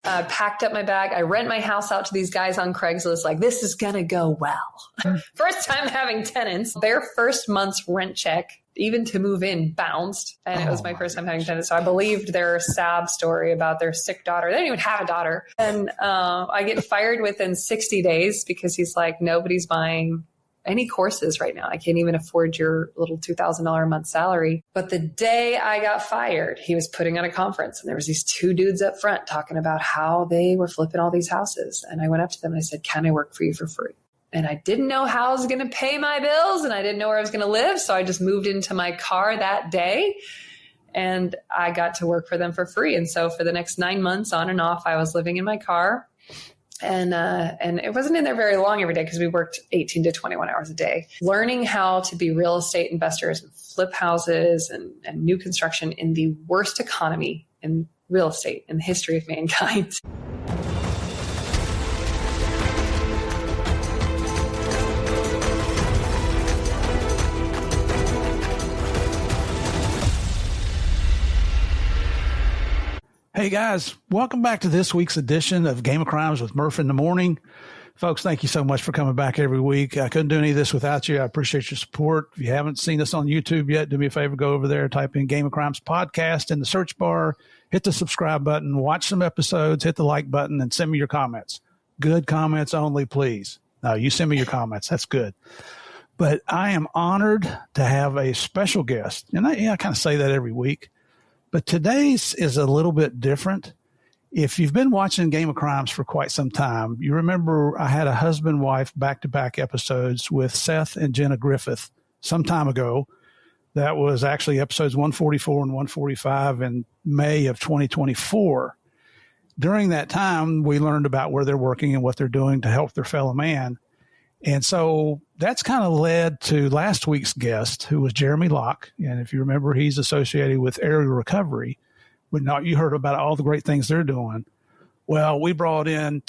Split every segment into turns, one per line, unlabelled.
packed up my bag. I rent my house out to these guys on Craigslist. Like, this is going to go well. First time having tenants. Their first month's rent check, even to move in, bounced. And it was my first time having tenants. So I believed their sad story about their sick daughter. They didn't even have a daughter. And I get fired within 60 days because he's like, nobody's buying any courses right now. I can't even afford your little $2,000 a month salary. But the day I got fired, he was putting on a conference and there was these two dudes up front talking about how they were flipping all these houses. And I went up to them and I said, can I work for you for free? And I didn't know how I was going to pay my bills and I didn't know where I was going to live. So I just moved into my car that day and I got to work for them for free. And so for the next 9 months on and off, I was living in my car. And it wasn't in there very long every day because we worked 18 to 21 hours a day, learning how to be real estate investors and flip houses and new construction in the worst economy in real estate in the history of mankind.
Hey guys, welcome back to this week's edition of Game of Crimes with Murph in the Morning. Folks, thank you so much for coming back every week. I couldn't do any of this without you. I appreciate your support. If you haven't seen us on YouTube yet, do me a favor, go over there, type in Game of Crimes podcast in the search bar, hit the subscribe button, watch some episodes, hit the like button, and send me your comments. Good comments only, please. No, you send me your comments. That's good. But I am honored to have a special guest. And I kind of say that every week. But today's is a little bit different. If you've been watching Game of Crimes for quite some time, you remember I had a husband-wife back-to-back episodes with Seth and Jenna Griffith some time ago. That was actually episodes 144 and 145 in May of 2024. During that time, we learned about where they're working and what they're doing to help their fellow man. And so that's kind of led to last week's guest, who was Jeremy Locke. And if you remember, he's associated with Aerial Recovery. You heard about all the great things they're doing. Well, we brought in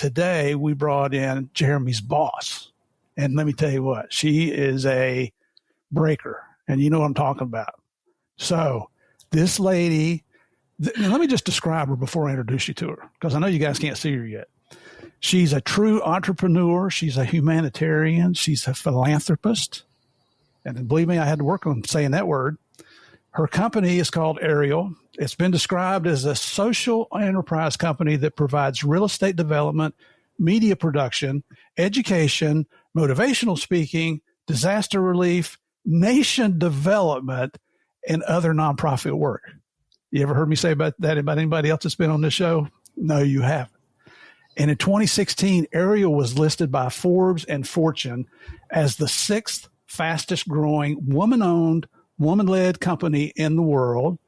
Jeremy's boss. And let me tell you what, she is a breaker. And you know what I'm talking about. So this lady, let me just describe her before I introduce you to her, because I know you guys can't see her yet. She's a true entrepreneur. She's a humanitarian. She's a philanthropist. And believe me, I had to work on saying that word. Her company is called Aerial. It's been described as a social enterprise company that provides real estate development, media production, education, motivational speaking, disaster relief, nation development, and other nonprofit work. You ever heard me say about that about anybody else that's been on this show? No, you haven't. And in 2016, Aerial was listed by Forbes and Fortune as the 6th fastest growing woman-owned, woman-led company in the world.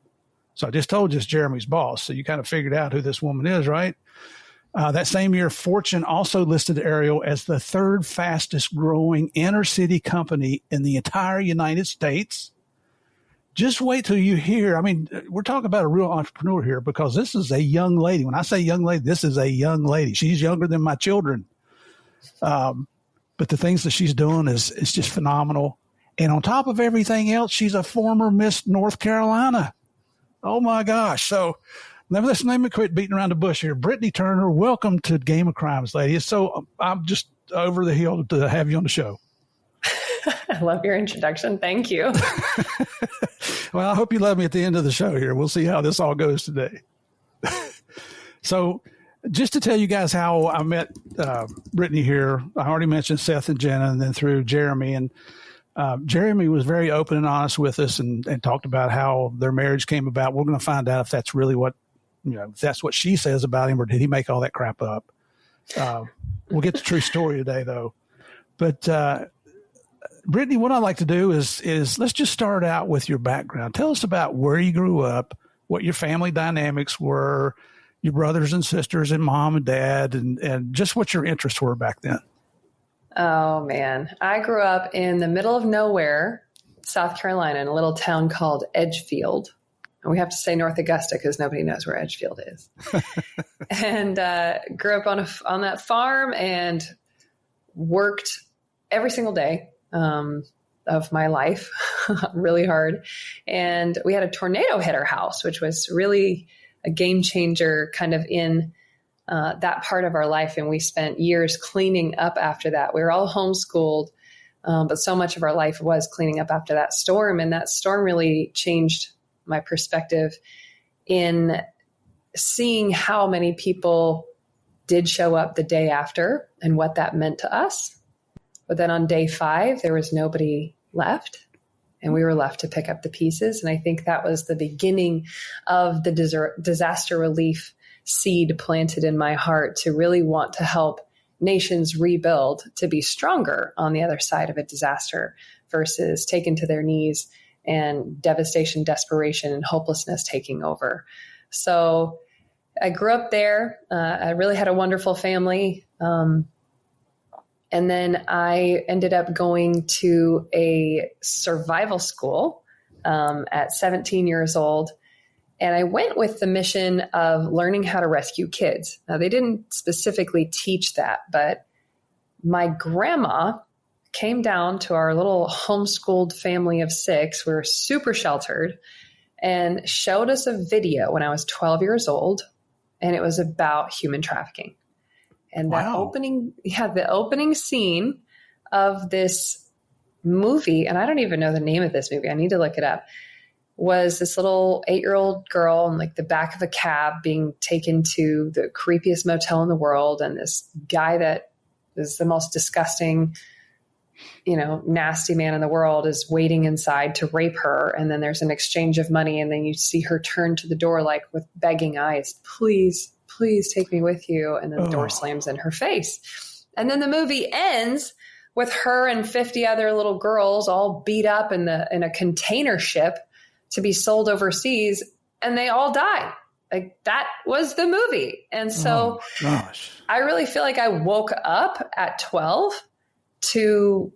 So I just told you it's Jeremy's boss. So you kind of figured out who this woman is, right? That same year, Fortune also listed Aerial as the 3rd fastest growing inner city company in the entire United States. Just wait till you hear. I mean, we're talking about a real entrepreneur here, because this is a young lady. When I say young lady, this is a young lady. She's younger than my children. But the things that she's doing is just phenomenal. And on top of everything else, she's a former Miss North Carolina. Oh my gosh. So let me quit beating around the bush here. Britnie Turner, welcome to Game of Crimes, lady. So I'm just over the hill to have you on the show.
I love your introduction. Thank you.
Well, I hope you love me at the end of the show here. We'll see how this all goes today. So just to tell you guys how I met Britnie here, I already mentioned Seth and Jenna, and then through Jeremy. And Jeremy was very open and honest with us and talked about how their marriage came about. We're going to find out if that's really what, if that's what she says about him, or did he make all that crap up? We'll get the true story today, though. But Britnie, what I'd like to do is let's just start out with your background. Tell us about where you grew up, what your family dynamics were, your brothers and sisters and mom and dad, and just what your interests were back then.
Oh, man. I grew up in the middle of nowhere, South Carolina, in a little town called Edgefield. And we have to say North Augusta because nobody knows where Edgefield is. And grew up on that farm and worked every single day of my life, really hard. And we had a tornado hit our house, which was really a game changer kind of in that part of our life. And we spent years cleaning up after that. We were all homeschooled, but so much of our life was cleaning up after that storm. And that storm really changed my perspective in seeing how many people did show up the day after and what that meant to us. But then on day 5, there was nobody left, and we were left to pick up the pieces. And I think that was the beginning of the disaster relief seed planted in my heart to really want to help nations rebuild, to be stronger on the other side of a disaster versus taken to their knees and devastation, desperation, and hopelessness taking over. So I grew up there. I really had a wonderful family. And then I ended up going to a survival school at 17 years old. And I went with the mission of learning how to rescue kids. Now, they didn't specifically teach that, but my grandma came down to our little homeschooled family of 6. We were super sheltered, and showed us a video when I was 12 years old. And it was about human trafficking. And that the opening scene of this movie, and I don't even know the name of this movie, I need to look it up, was this little 8-year-old girl in like the back of a cab being taken to the creepiest motel in the world. And this guy that is the most disgusting, nasty man in the world is waiting inside to rape her. And then there's an exchange of money. And then you see her turn to the door, like with begging eyes, please take me with you. And then the door slams in her face. And then the movie ends with her and 50 other little girls all beat up in a container ship to be sold overseas. And they all die. Like, that was the movie. And so I really feel like I woke up at 12 to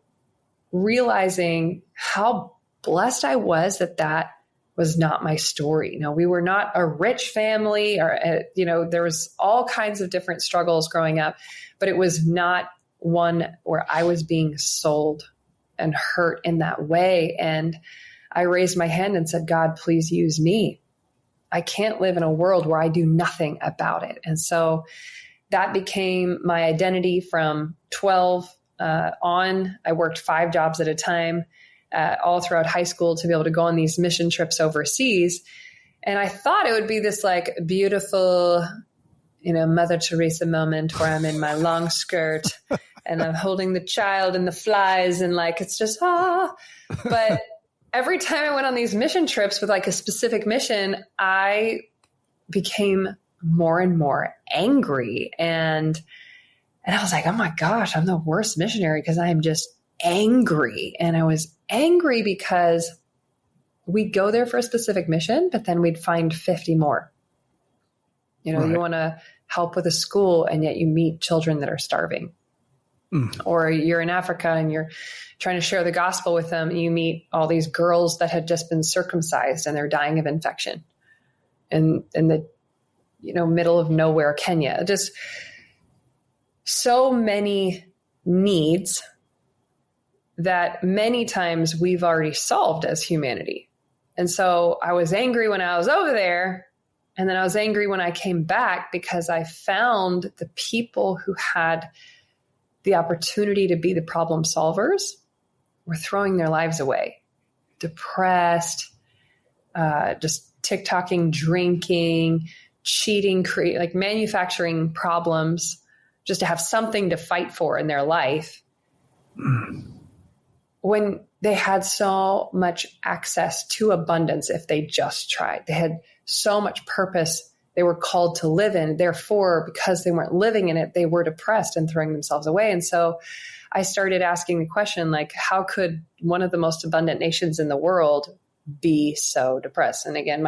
realizing how blessed I was that was not my story. We were not a rich family, or, there was all kinds of different struggles growing up, but it was not one where I was being sold and hurt in that way. And I raised my hand and said, God, please use me. I can't live in a world where I do nothing about it. And so that became my identity from 12 on. I worked 5 jobs at a time all throughout high school to be able to go on these mission trips overseas. And I thought it would be this like beautiful, Mother Teresa moment where I'm in my long skirt and I'm holding the child and the flies and like, it's just, but every time I went on these mission trips with like a specific mission, I became more and more angry. And I was like, oh my gosh, I'm the worst missionary because I am just angry. And I was angry because we'd go there for a specific mission, but then we'd find 50 more. You want to help with a school and yet you meet children that are starving. Or you're in Africa and you're trying to share the gospel with them. And you meet all these girls that had just been circumcised and they're dying of infection in the, middle of nowhere, Kenya. Just so many needs that many times we've already solved as humanity. And so I was angry when I was over there. And then I was angry when I came back because I found the people who had the opportunity to be the problem solvers were throwing their lives away, depressed, just TikToking, drinking, cheating, like manufacturing problems just to have something to fight for in their life when they had so much access to abundance if they just tried. They had so much purpose they were called to live in. Therefore, because they weren't living in it, they were depressed and throwing themselves away. And so I started asking the question, like, how could one of the most abundant nations in the world be so depressed? And again,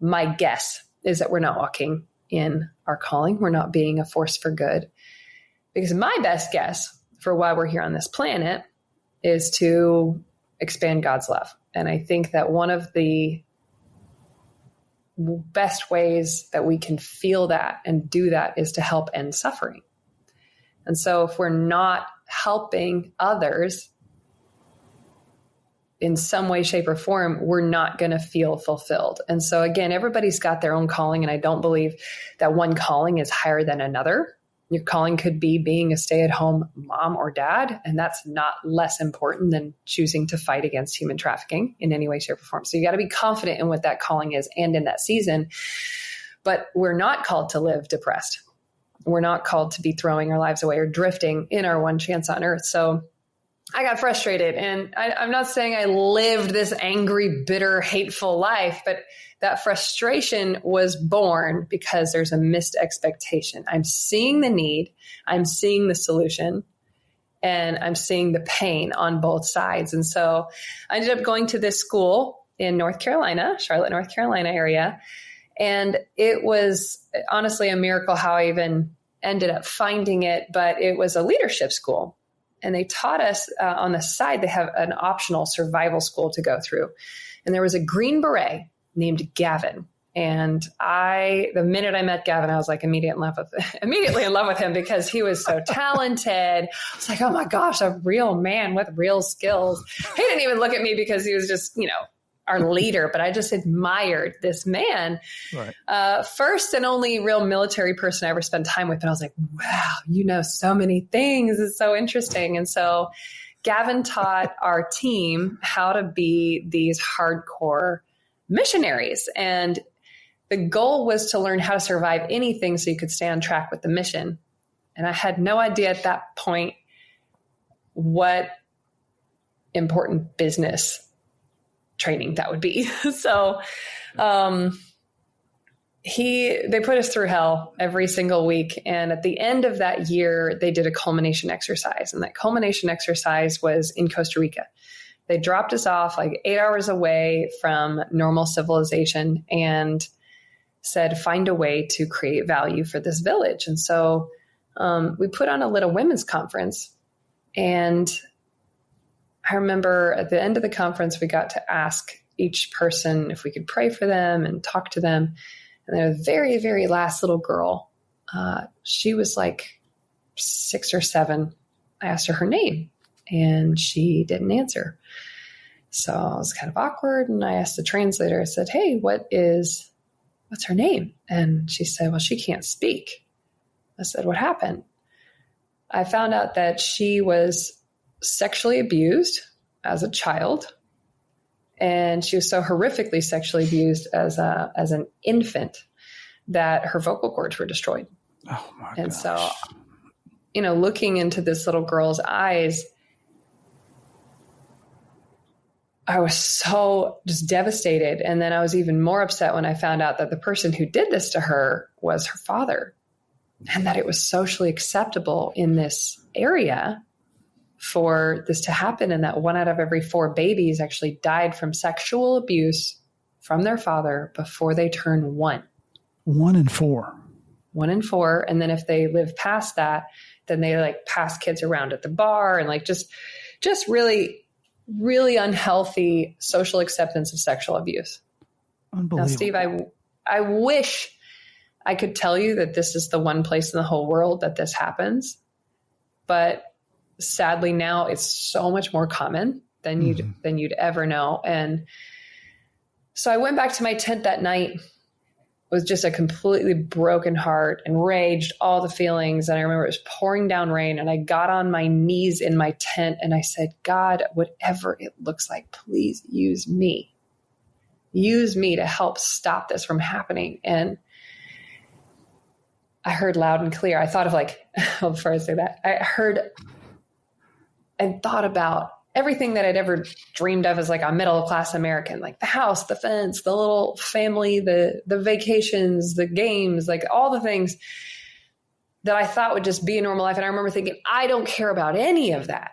my guess is that we're not walking in our calling. We're not being a force for good. Because my best guess for why we're here on this planet is to expand God's love. And I think that one of the best ways that we can feel that and do that is to help end suffering. And so if we're not helping others, in some way, shape, or form, we're not going to feel fulfilled. And so again, everybody's got their own calling. And I don't believe that one calling is higher than another. Your calling could be being a stay-at-home mom or dad, and that's not less important than choosing to fight against human trafficking in any way, shape, or form. So you got to be confident in what that calling is and in that season. But we're not called to live depressed. We're not called to be throwing our lives away or drifting in our one chance on earth. So I got frustrated, and I'm not saying I lived this angry, bitter, hateful life, but that frustration was born because there's a missed expectation. I'm seeing the need, I'm seeing the solution, and I'm seeing the pain on both sides. And so I ended up going to this school in North Carolina, Charlotte, North Carolina area. And it was honestly a miracle how I even ended up finding it, but it was a leadership school. And they taught us on the side, they have an optional survival school to go through. And there was a Green Beret named Gavin. And the minute I met Gavin, I was like immediately in love with him because he was so talented. I was like, oh my gosh, a real man with real skills. He didn't even look at me because he was just, our leader, but I just admired this man. Right. First and only real military person I ever spent time with. And I was like, wow, you know so many things. It's so interesting. And so Gavin taught our team how to be these hardcore missionaries. And the goal was to learn how to survive anything so you could stay on track with the mission. And I had no idea at that point what important business training that would be. So they put us through hell every single week. And at the end of that year, they did a culmination exercise. And that culmination exercise was in Costa Rica. They dropped us off like 8 hours away from normal civilization and said, find a way to create value for this village. And so we put on a little women's conference. And I remember at the end of the conference, we got to ask each person if we could pray for them and talk to them. And the very, very last little girl, she was like 6 or 7. I asked her name and she didn't answer. So I was kind of awkward. And I asked the translator, I said, hey, what's her name? And she said, well, she can't speak. I said, what happened? I found out that she was sexually abused as a child. And she was so horrifically sexually abused as an infant that her vocal cords were destroyed.
Oh my gosh.
And so, looking into this little girl's eyes, I was so just devastated. And then I was even more upset when I found out that the person who did this to her was her father, and that it was socially acceptable in this area for this to happen, and that 1 out of every 4 babies actually died from sexual abuse from their father before they turn 1.
1 in 4.
1 in 4. And then if they live past that, then they pass kids around at the bar and just really, really unhealthy social acceptance of sexual abuse.
Unbelievable.
Now, Steve, I wish I could tell you that this is the one place in the whole world that this happens, but sadly now it's so much more common than you'd ever know. And so I went back to my tent that night with just a completely broken heart, enraged, all the feelings. And I remember it was pouring down rain, and I got on my knees in my tent and I said, God, whatever it looks like, please use me. Use me to help stop this from happening. And I heard loud and clear. I thought of before I say that, I heard and thought about everything that I'd ever dreamed of as a middle-class American, like the house, the fence, the little family, the vacations, the games, all the things that I thought would just be a normal life. And I remember thinking, I don't care about any of that.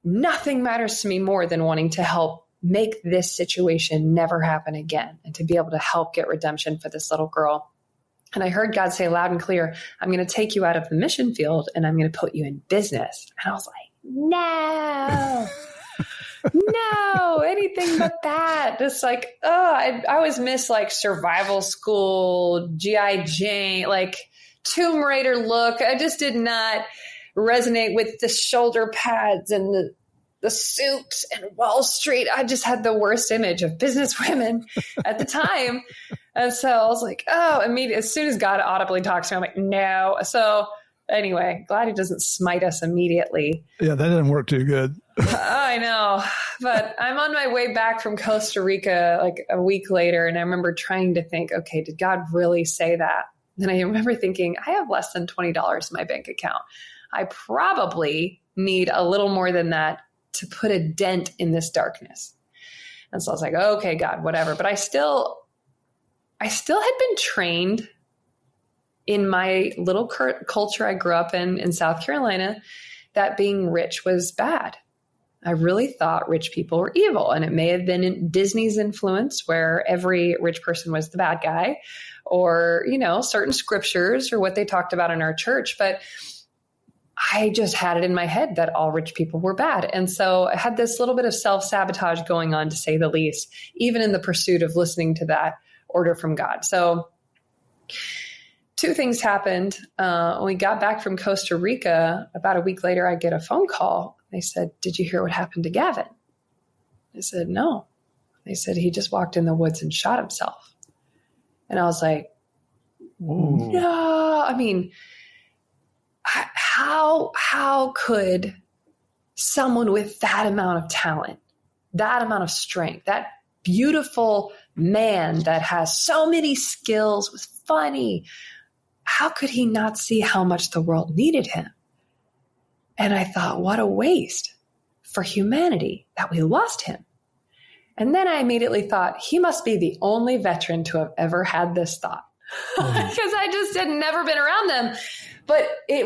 Nothing matters to me more than wanting to help make this situation never happen again and to be able to help get redemption for this little girl. And I heard God say loud and clear, I'm going to take you out of the mission field and I'm going to put you in business. And I was like, no, no, anything but that. Just I always miss survival school, G.I. Jane, Tomb Raider look. I just did not resonate with the shoulder pads and the suits and Wall Street. I just had the worst image of business women at the time. And so I was like, oh, immediately, as soon as God audibly talks to me, I'm like, no. So anyway, glad he doesn't smite us immediately.
Yeah, that didn't work too good.
I know. But I'm on my way back from Costa Rica like a week later. And I remember trying to think, okay, did God really say that? And I remember thinking, I have less than $20 in my bank account. I probably need a little more than that to put a dent in this darkness. And so I was like, okay, God, whatever. But I still had been trained in my little culture I grew up in South Carolina, that being rich was bad. I really thought rich people were evil. And it may have been in Disney's influence where every rich person was the bad guy, or, certain scriptures or what they talked about in our church. But I just had it in my head that all rich people were bad. And so I had this little bit of self-sabotage going on, to say the least, even in the pursuit of listening to that order from God. So two things happened. When we got back from Costa Rica, about a week later, I get a phone call. They said, did you hear what happened to Gavin? I said, no. They said, he just walked in the woods and shot himself. And I was like,
whoa.
No, I mean, how could someone with that amount of talent, that amount of strength, that beautiful man that has so many skills, was funny, how could he not see how much the world needed him? And I thought, what a waste for humanity that we lost him. And then I immediately thought, he must be the only veteran to have ever had this thought, because I just had never been around them. But it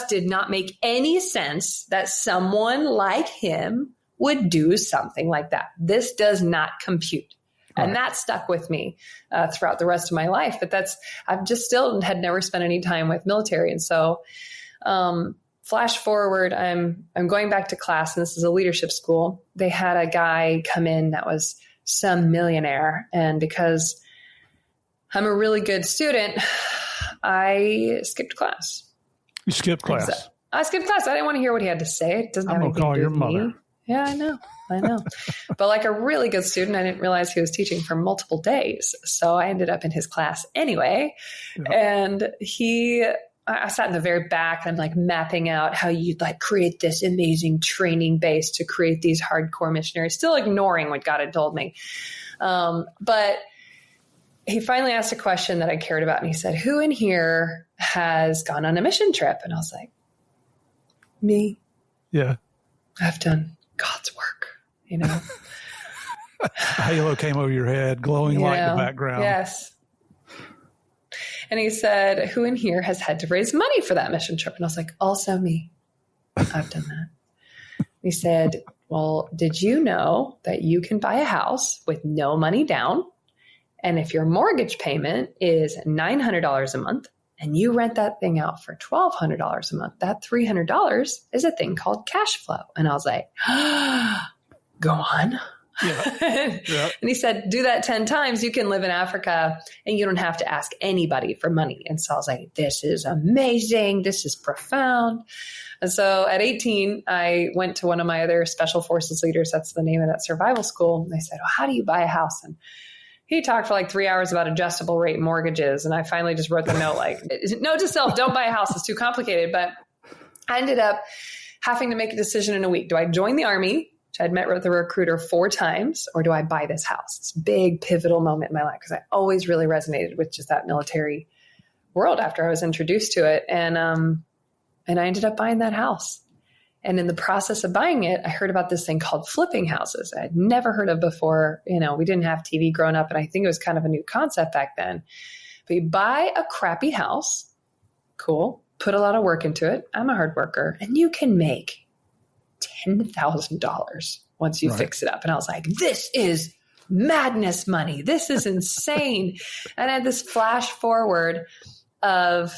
did not make any sense that someone like him would do something like that. This does not compute. Right. And that stuck with me throughout the rest of my life. But I've just still had never spent any time with military. And so flash forward, I'm going back to class, and this is a leadership school. They had a guy come in that was some millionaire. And because I'm a really good student, I skipped class.
You skipped class?
I skipped class. I didn't want to hear what he had to say. It doesn't have anything to do with me. I'm going to call your mother. Yeah, I know. But like a really good student, I didn't realize he was teaching for multiple days. So I ended up in his class anyway. Yeah. And I sat in the very back, and I'm like mapping out how you'd like create this amazing training base to create these hardcore missionaries, still ignoring what God had told me. But he finally asked a question that I cared about. And he said, who in here has gone on a mission trip? And I was like, me.
Yeah.
I've done God's work,
A halo came over your head, glowing light in the background.
Yes. And he said, who in here has had to raise money for that mission trip? And I was like, also me. I've done that. He said, well, did you know that you can buy a house with no money down? And if your mortgage payment is $900 a month and you rent that thing out for $1,200 a month, that $300 is a thing called cash flow. And I was like, go on. Yeah. Yeah. And he said, do that 10 times. You can live in Africa and you don't have to ask anybody for money. And so I was like, this is amazing. This is profound. And so at 18, I went to one of my other special forces leaders. That's the name of that survival school. And they said, well, how do you buy a house? And he talked for like 3 hours about adjustable rate mortgages. And I finally just wrote the note like, note to self, don't buy a house. It's too complicated. But I ended up having to make a decision in a week. Do I join the Army, which I'd met with the recruiter 4 times, or do I buy this house? It's a big pivotal moment in my life because I always really resonated with just that military world after I was introduced to it. And I ended up buying that house. And in the process of buying it, I heard about this thing called flipping houses. I had never heard of before. We didn't have TV growing up, and I think it was kind of a new concept back then. But you buy a crappy house, cool, put a lot of work into it. I'm a hard worker, and you can make $10,000 once you fix it up. And I was like, this is madness money. This is insane. And I had this flash forward of,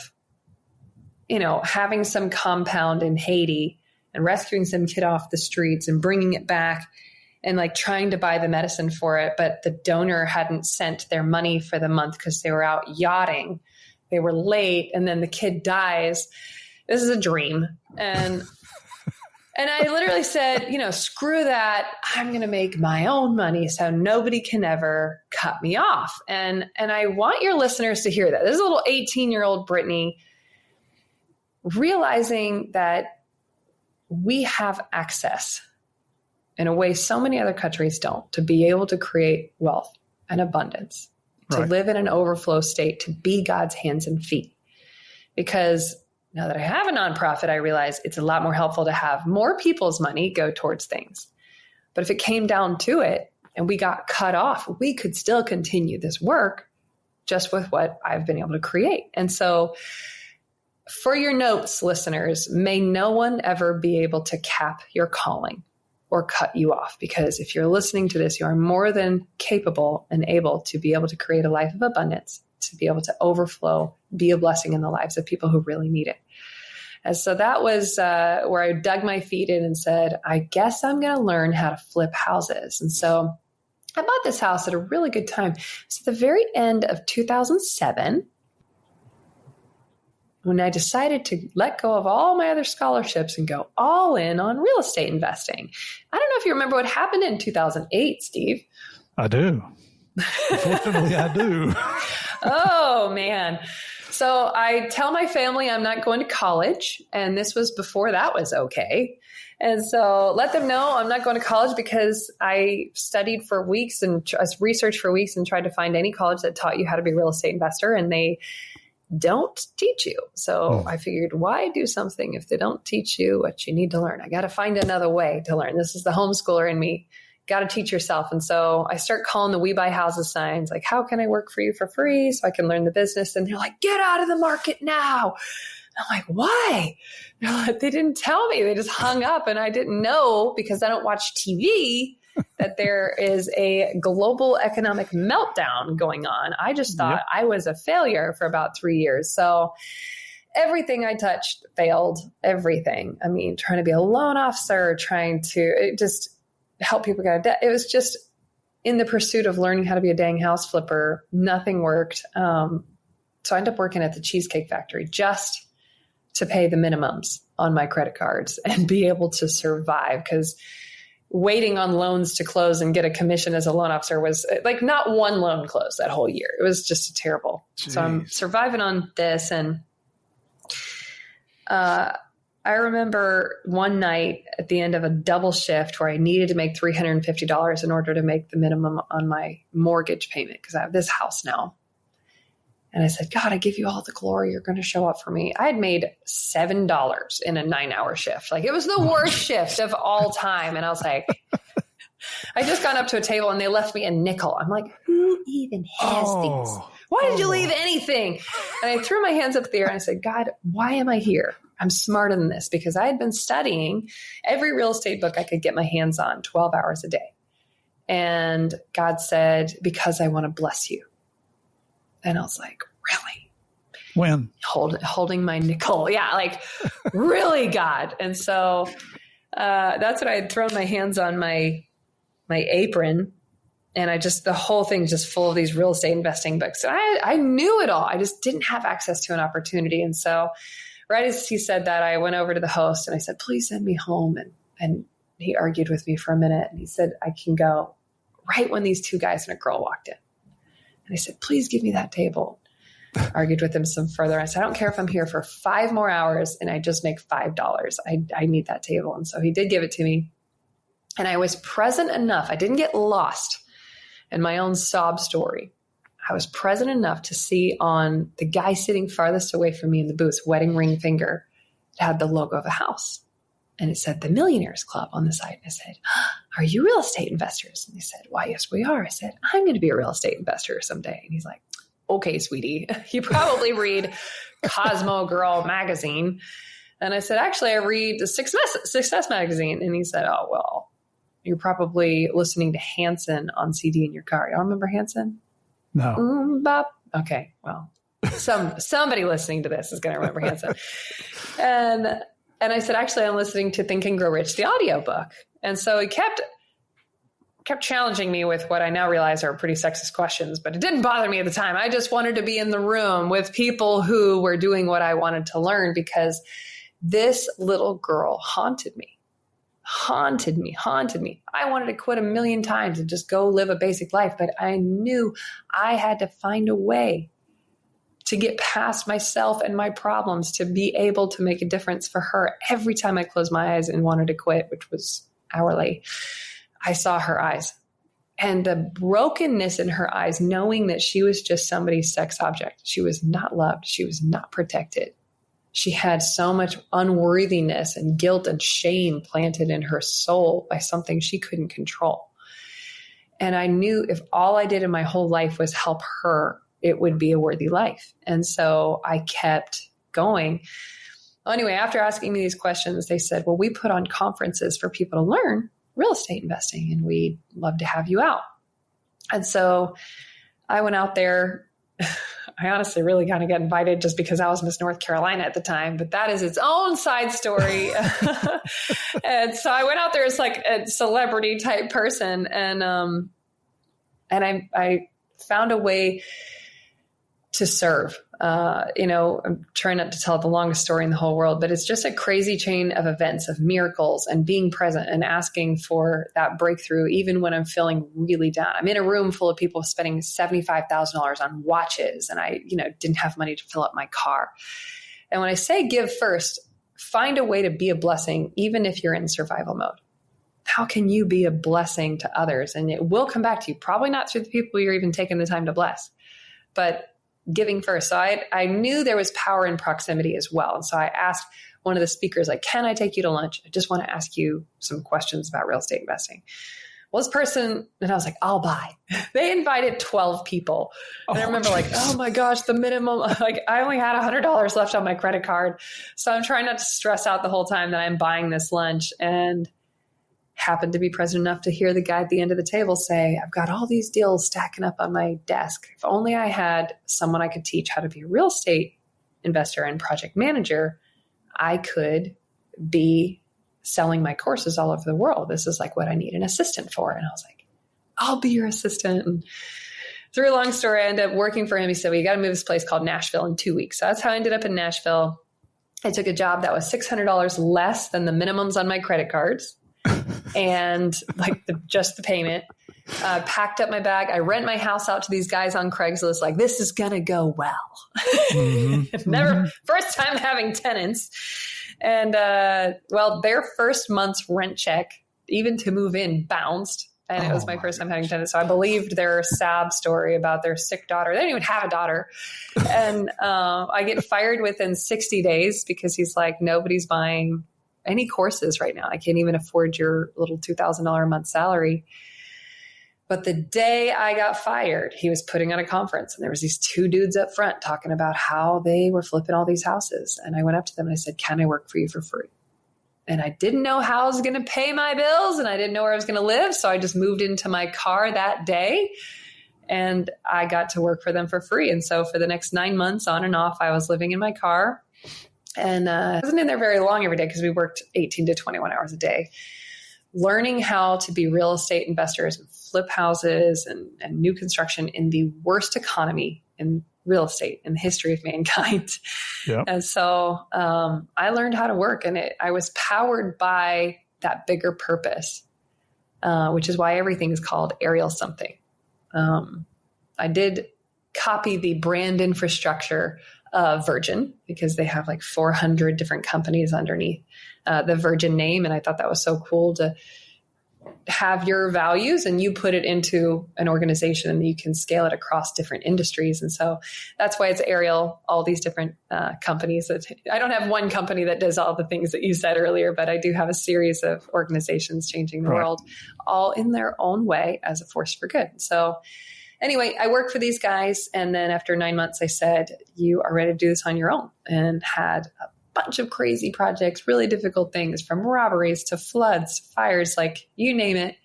having some compound in Haiti and rescuing some kid off the streets and bringing it back and like trying to buy the medicine for it. But the donor hadn't sent their money for the month because they were out yachting. They were late. And then the kid dies. This is a dream. And And I literally said, screw that. I'm going to make my own money so nobody can ever cut me off. And I want your listeners to hear that. This is a little 18-year-old Britnie realizing that we have access in a way so many other countries don't, to be able to create wealth and abundance, to live in an overflow state, to be God's hands and feet. Because now that I have a nonprofit, I realize it's a lot more helpful to have more people's money go towards things. But if it came down to it and we got cut off, we could still continue this work just with what I've been able to create. And so for your notes, listeners, may no one ever be able to cap your calling or cut you off. Because if you're listening to this, you are more than capable and able to be able to create a life of abundance, to be able to overflow, be a blessing in the lives of people who really need it. And so that was where I dug my feet in and said, I guess I'm going to learn how to flip houses. And so I bought this house at a really good time. So at the very end of 2007, when I decided to let go of all my other scholarships and go all in on real estate investing. I don't know if you remember what happened in 2008, Steve.
I do. Unfortunately, I do.
Oh, man. So I tell my family I'm not going to college. And this was before that was okay. And so let them know I'm not going to college because I studied for weeks and researched for weeks and tried to find any college that taught you how to be a real estate investor. And they don't teach you. So I figured, why do something if they don't teach you what you need to learn? I got to find another way to learn. This is the homeschooler in me. Got to teach yourself. And so I start calling the We Buy Houses signs, like, how can I work for you for free so I can learn the business? And they're like, get out of the market now. I'm like, why? They're like, they didn't tell me. They just hung up. And I didn't know, because I don't watch TV, that there is a global economic meltdown going on. I just thought I was a failure for about 3 years. So everything I touched failed. Everything. I mean, trying to be a loan officer, trying to just help people get out of debt. It was just in the pursuit of learning how to be a dang house flipper. Nothing worked. So I ended up working at the Cheesecake Factory just to pay the minimums on my credit cards and be able to survive, because waiting on loans to close and get a commission as a loan officer was like not one loan closed that whole year. It was just terrible. Jeez. So I'm surviving on this. And I remember one night at the end of a double shift where I needed to make $350 in order to make the minimum on my mortgage payment, because I have this house now. And I said, God, I give you all the glory. You're going to show up for me. I had made $7 in a 9-hour shift. Like, it was the worst shift of all time. And I was like, I just got up to a table and they left me a nickel. I'm like, who even has these? Why did you leave anything? And I threw my hands up in the air and I said, God, why am I here? I'm smarter than this, because I had been studying every real estate book I could get my hands on 12 hours a day. And God said, because I want to bless you. And I was like, really?
When?
Holding my nickel. Yeah, like, really, God. And so that's what I had thrown my hands on my apron. And the whole thing just full of these real estate investing books. And I knew it all. I just didn't have access to an opportunity. And so right as he said that, I went over to the host and I said, please send me home. And he argued with me for a minute. And he said, I can go, right when these two guys and a girl walked in. And I said, please give me that table. Argued with him some further. I said, I don't care if I'm here for 5 more hours and I just make $5. I need that table. And so he did give it to me. And I was present enough. I didn't get lost in my own sob story. I was present enough to see on the guy sitting farthest away from me in the booth, wedding ring finger, it had the logo of a house. And it said the Millionaires Club on the side. And I said, are you real estate investors? And they said, why, yes, we are. I said, I'm going to be a real estate investor someday. And he's like, okay, sweetie, you probably read Cosmo Girl magazine. And I said, actually, I read the Success magazine. And he said, oh, well, you're probably listening to Hanson on CD in your car. Y'all remember Hanson?
No.
Bop. Okay, well, somebody listening to this is going to remember Hanson. And I said, actually, I'm listening to Think and Grow Rich, the audiobook. And so he kept challenging me with what I now realize are pretty sexist questions, but it didn't bother me at the time. I just wanted to be in the room with people who were doing what I wanted to learn, because this little girl haunted me. haunted me. I wanted to quit a million times and just go live a basic life, but I knew I had to find a way to get past myself and my problems to be able to make a difference for her. Every time I closed my eyes and wanted to quit, which was hourly, I saw her eyes and the brokenness in her eyes, knowing that she was just somebody's sex object. She was not loved. She was not protected. She had so much unworthiness and guilt and shame planted in her soul by something she couldn't control. And I knew if all I did in my whole life was help her, it would be a worthy life. And so I kept going. Well, anyway, after asking me these questions, they said, well, we put on conferences for people to learn real estate investing, and we'd love to have you out. And so I went out there. I honestly really kind of got invited just because I was Miss North Carolina at the time, but that is its own side story. And so I went out there as like a celebrity type person. And I found a way to serve. I'm trying not to tell the longest story in the whole world, but it's just a crazy chain of events, of miracles, and being present and asking for that breakthrough, even when I'm feeling really down. I'm in a room full of people spending $75,000 on watches, and I, didn't have money to fill up my car. And when I say give first, find a way to be a blessing, even if you're in survival mode. How can you be a blessing to others? And it will come back to you, probably not through the people you're even taking the time to bless, but giving first. So I knew there was power in proximity as well. And so I asked one of the speakers, like, can I take you to lunch? I just want to ask you some questions about real estate investing. Well, this person, and I was like, I'll buy. They invited 12 people. And I remember oh my gosh, the minimum, I only had $100 left on my credit card. So I'm trying not to stress out the whole time that I'm buying this lunch, and happened to be present enough to hear the guy at the end of the table say, I've got all these deals stacking up on my desk. If only I had someone I could teach how to be a real estate investor and project manager, I could be selling my courses all over the world. This is like what I need an assistant for. And I was like, I'll be your assistant. And through a long story, I ended up working for him. He said, well, you got to move this place called Nashville in 2 weeks. So that's how I ended up in Nashville. I took a job that was $600 less than the minimums on my credit cards. And just the payment, packed up my bag. I rent my house out to these guys on Craigslist. Like, this is going to go well. Mm-hmm. First time having tenants. And, their first month's rent check, even to move in, bounced. And it was my first time having tenants. So I believed their sad story about their sick daughter. They didn't even have a daughter. And I get fired within 60 days because he's like, nobody's buying any courses right now. I can't even afford your little $2,000 a month salary. But the day I got fired, he was putting on a conference, and there was these two dudes up front talking about how they were flipping all these houses. And I went up to them and I said, can I work for you for free? And I didn't know how I was going to pay my bills, and I didn't know where I was going to live. So I just moved into my car that day, and I got to work for them for free. And so for the next 9 months on and off, I was living in my car. And I wasn't in there very long every day because we worked 18 to 21 hours a day, learning how to be real estate investors and flip houses and new construction in the worst economy in real estate in the history of mankind. Yep. And so I learned how to work, and I was powered by that bigger purpose, which is why everything is called Aerial something. I did copy the brand infrastructure Virgin, because they have like 400 different companies underneath the Virgin name. And I thought that was so cool to have your values and you put it into an organization and you can scale it across different industries. And so that's why it's Aerial, all these different companies. I don't have one company that does all the things that you said earlier, but I do have a series of organizations changing the world, all in their own way as a force for good. So anyway, I worked for these guys. And then after 9 months, I said, you are ready to do this on your own, and had a bunch of crazy projects, really difficult things, from robberies to floods, fires, like you name it.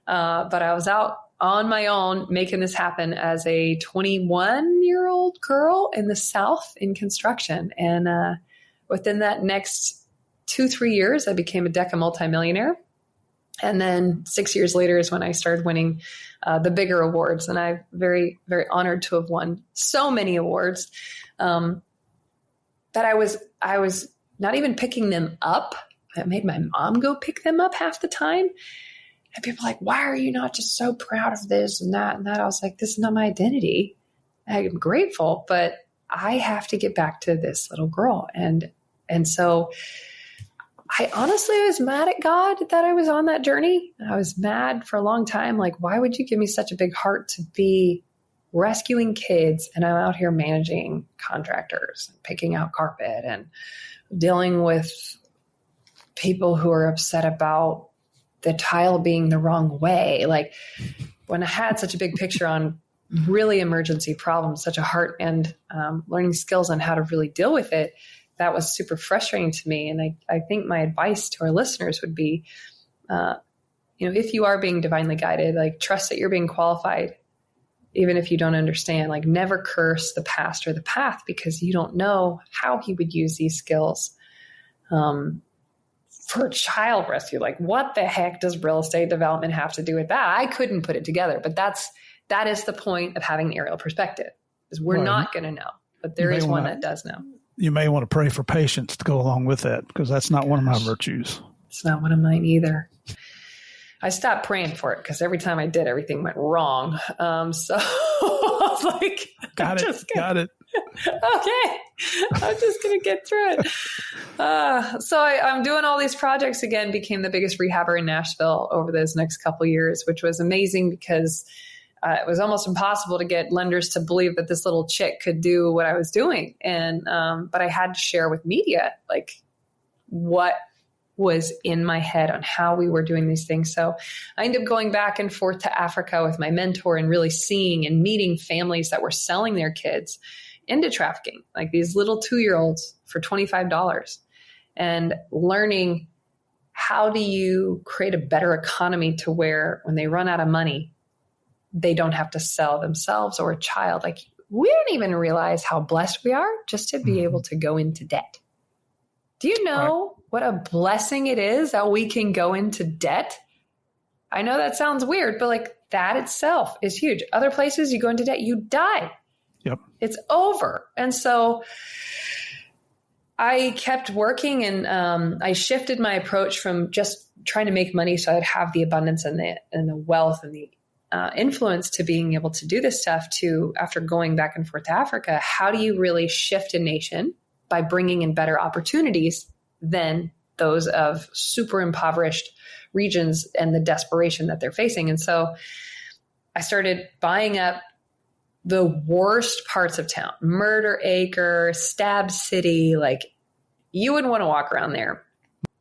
But I was out on my own making this happen as a 21-year-old girl in the South in construction. And within that next 2-3 years, I became a DECA multimillionaire. And then 6 years later is when I started winning the bigger awards. And I'm very, very honored to have won so many awards that I was not even picking them up I made my mom go pick them up half the time. And people are like, why are you not just so proud of this and that and that? I was like, this is not my identity. I'm grateful, but I have to get back to this little girl. And so I honestly was mad at God that I was on that journey. I was mad for a long time. Like, why would you give me such a big heart to be rescuing kids? And I'm out here managing contractors, picking out carpet and dealing with people who are upset about the tile being the wrong way. Like, when I had such a big picture on really emergency problems, such a heart and learning skills on how to really deal with it, that was super frustrating to me. And I think my advice to our listeners would be, if you are being divinely guided, like, trust that you're being qualified, even if you don't understand. Like, never curse the past or the path, because you don't know how he would use these skills for child rescue. Like, what the heck does real estate development have to do with that? I couldn't put it together, but that is the point of having an aerial perspective, is we're not going to know, but there is one that does know.
You may want to pray for patience to go along with that, because that's not one of my virtues. It's
not one of mine either. I stopped praying for it because every time I did, everything went wrong. So I was like, got it. Okay, I'm just going to get through it. So I'm doing all these projects again, became the biggest rehabber in Nashville over those next couple of years, which was amazing because it was almost impossible to get lenders to believe that this little chick could do what I was doing. And, but I had to share with media, like, what was in my head on how we were doing these things. So I ended up going back and forth to Africa with my mentor and really seeing and meeting families that were selling their kids into trafficking, like these little 2-year-olds for $25, and learning how do you create a better economy to where when they run out of money, they don't have to sell themselves or a child. Like, we don't even realize how blessed we are just to be able to go into debt. Do you know what a blessing it is that we can go into debt? I know that sounds weird, but like, that itself is huge. Other places you go into debt, you die.
Yep.
It's over. And so I kept working, and I shifted my approach from just trying to make money so I'd have the abundance and the wealth and the influence to being able to do this stuff to, after going back and forth to Africa, how do you really shift a nation by bringing in better opportunities than those of super impoverished regions and the desperation that they're facing? And so I started buying up the worst parts of town, Murder Acre, Stab City. Like, you wouldn't want to walk around there.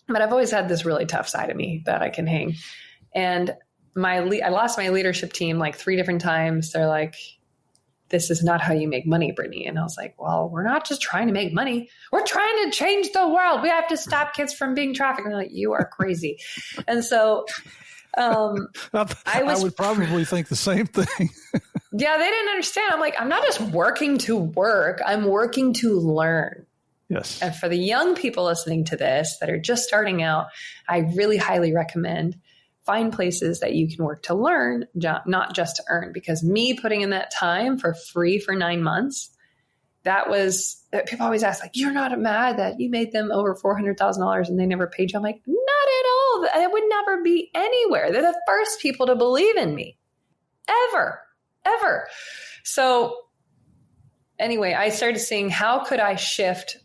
But I've always had this really tough side of me that I can hang. And I lost my leadership team like 3 different times. They're like, this is not how you make money, Britnie. And I was like, well, we're not just trying to make money. We're trying to change the world. We have to stop kids from being trafficked. And they're like, you are crazy. And so
I would probably think the same thing.
Yeah, they didn't understand. I'm like, I'm not just working to work. I'm working to learn.
Yes.
And for the young people listening to this that are just starting out, I really highly recommend find places that you can work to learn, not just to earn. Because me putting in that time for free for 9 months, people always ask, like, you're not mad that you made them over $400,000 and they never paid you? I'm like, not at all. I would never be anywhere. They're the first people to believe in me ever. So anyway, I started seeing how could I shift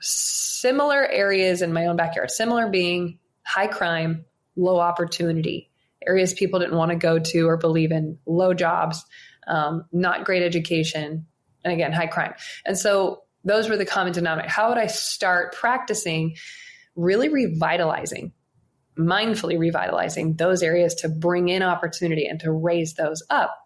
similar areas in my own backyard, similar being high crime, low opportunity, areas people didn't want to go to or believe in, low jobs, not great education, and again, high crime. And so those were the common denominator. How would I start practicing really mindfully revitalizing those areas to bring in opportunity and to raise those up?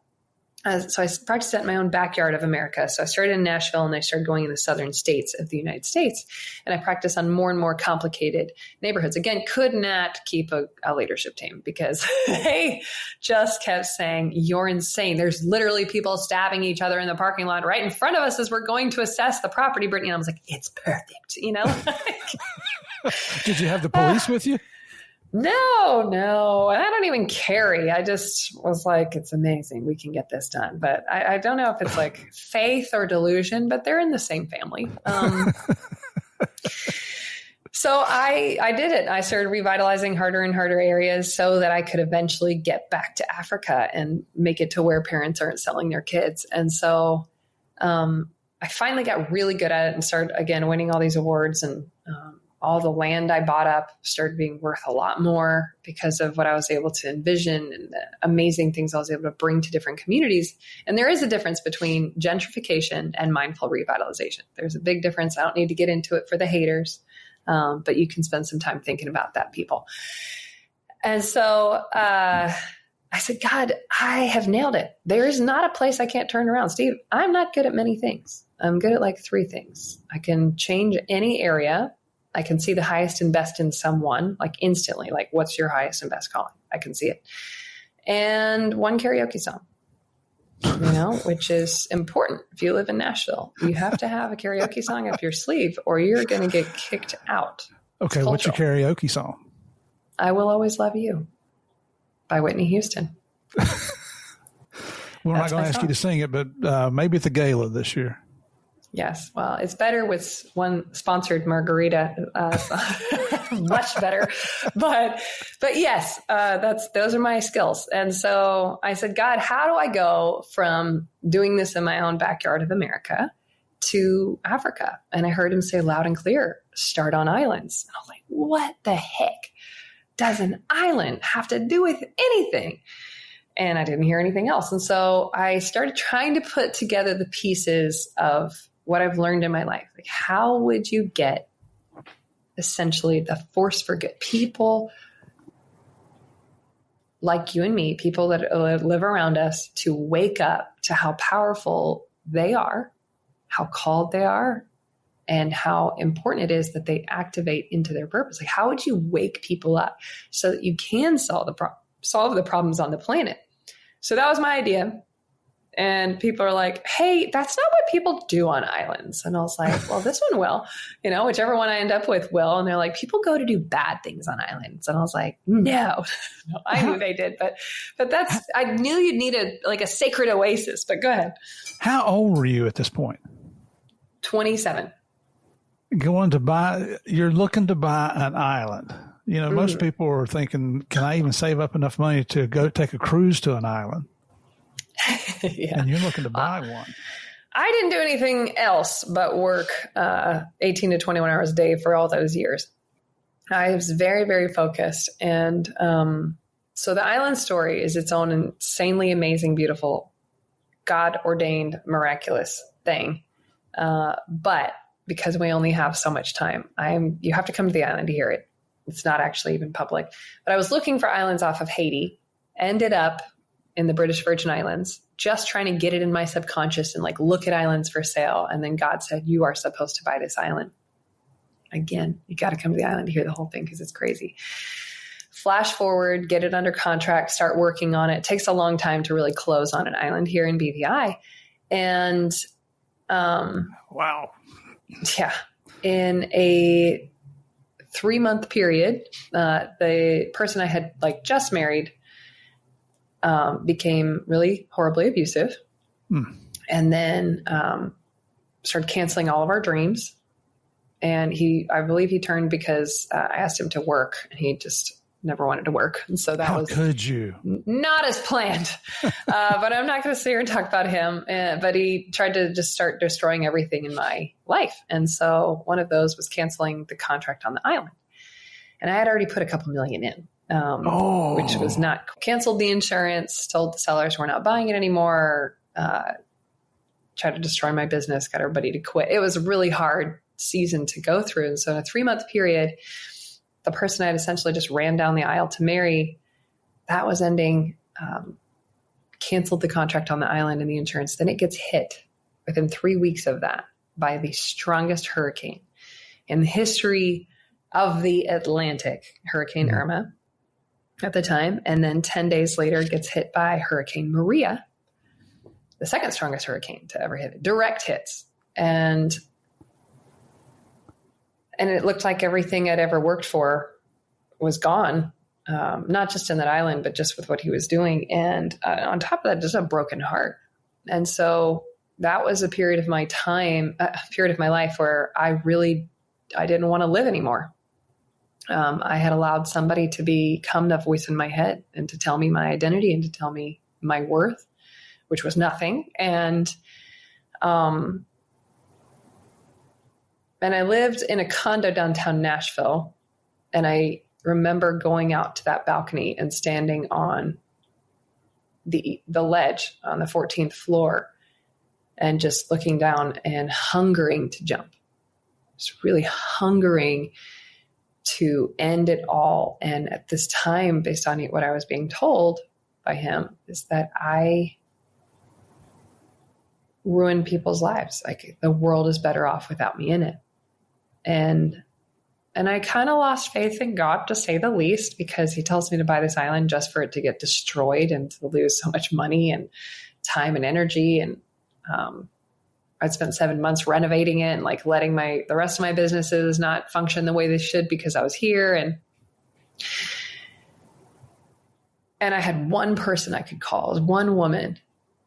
So I practiced that in my own backyard of America. So I started in Nashville, and I started going in the southern states of the United States. And I practiced on more and more complicated neighborhoods. Again, could not keep a leadership team because they just kept saying, you're insane. There's literally people stabbing each other in the parking lot right in front of us as we're going to assess the property, Britnie. And I was like, it's perfect,
Did you have the police with you?
No. And I don't even carry. I just was like, it's amazing. We can get this done. But I don't know if it's like faith or delusion, but they're in the same family. So I did it. I started revitalizing harder and harder areas so that I could eventually get back to Africa and make it to where parents aren't selling their kids. And so I finally got really good at it and started, again, winning all these awards, and all the land I bought up started being worth a lot more because of what I was able to envision and the amazing things I was able to bring to different communities. And there is a difference between gentrification and mindful revitalization. There's a big difference. I don't need to get into it for the haters, but you can spend some time thinking about that, people. And so I said, God, I have nailed it. There is not a place I can't turn around. Steve, I'm not good at many things. I'm good at like 3 things. I can change any area. I can see the highest and best in someone, like instantly, like what's your highest and best calling? I can see it. And 1 karaoke song, which is important. If you live in Nashville, you have to have a karaoke song up your sleeve or you're going to get kicked out.
Okay. What's your karaoke song?
I Will Always Love You by Whitney Houston.
We're not going to ask you to sing it, but maybe at the gala this year.
Yes. Well, it's better with one sponsored margarita, much better, but yes, those are my skills. And so I said, God, how do I go from doing this in my own backyard of America to Africa? And I heard him say loud and clear, start on islands. And I was like, what the heck does an island have to do with anything? And I didn't hear anything else. And so I started trying to put together the pieces of what I've learned in my life. Like, how would you get essentially the force for good people like you and me, people that live around us, to wake up to how powerful they are, how called they are, and how important it is that they activate into their purpose? Like, how would you wake people up so that you can solve the problems on the planet? So that was my idea. And people are like, hey, that's not what people do on islands. And I was like, well, this one will, whichever one I end up with will. And they're like, people go to do bad things on islands. And I was like, no, I knew they did. But I knew you'd need a sacred oasis. But go ahead.
How old were you at this point?
27.
You're looking to buy an island. Most people are thinking, can I even save up enough money to go take a cruise to an island?
Yeah.
And you're looking to buy one.
I didn't do anything else but work 18 to 21 hours a day for all those years. I was very, very focused. And so the island story is its own insanely amazing, beautiful, God-ordained, miraculous thing. But because we only have so much time, you have to come to the island to hear it. It's not actually even public. But I was looking for islands off of Haiti, ended up in the British Virgin Islands, just trying to get it in my subconscious and look at islands for sale. And then God said, you are supposed to buy this island. Again, you got to come to the island to hear the whole thing because it's crazy. Flash forward, get it under contract, start working on it. It takes a long time to really close on an island here in BVI. And
wow.
Yeah. In a 3-month period, the person I had just married became really horribly abusive, and then started canceling all of our dreams. And I believe he turned because I asked him to work, and he just never wanted to work. And so
How could you?
Not as planned. But I'm not going to sit here and talk about him. But he tried to just start destroying everything in my life. And so one of those was canceling the contract on the island. And I had already put a couple million in. Which was not canceled the insurance, told the sellers we're not buying it anymore, tried to destroy my business, got everybody to quit. It was a really hard season to go through. And so in a 3-month period, the person I had essentially just ran down the aisle to marry, that was ending, canceled the contract on the island and the insurance. Then it gets hit within 3 weeks of that by the strongest hurricane in the history of the Atlantic, Hurricane Irma at the time. And then 10 days later gets hit by Hurricane Maria, the second strongest hurricane to ever hit it. Direct hits. And it looked like everything I'd ever worked for was gone, not just in that island, but just with what he was doing. And on top of that, just a broken heart. And so that was a period of my life where I didn't want to live anymore. I had allowed somebody to become the voice in my head and to tell me my identity and to tell me my worth, which was nothing. And I lived in a condo downtown Nashville. And I remember going out to that balcony and standing on the ledge on the 14th floor and just looking down and hungering to jump. Just really hungering to end it all. And at this time, based on what I was being told by him, is that I ruined people's lives. Like the world is better off without me in it. And I kind of lost faith in God, to say the least, because he tells me to buy this island just for it to get destroyed and to lose so much money and time and energy. And I'd spent 7 months renovating it and like letting the rest of my businesses not function the way they should because I was here. And I had one person I could call. It was one woman.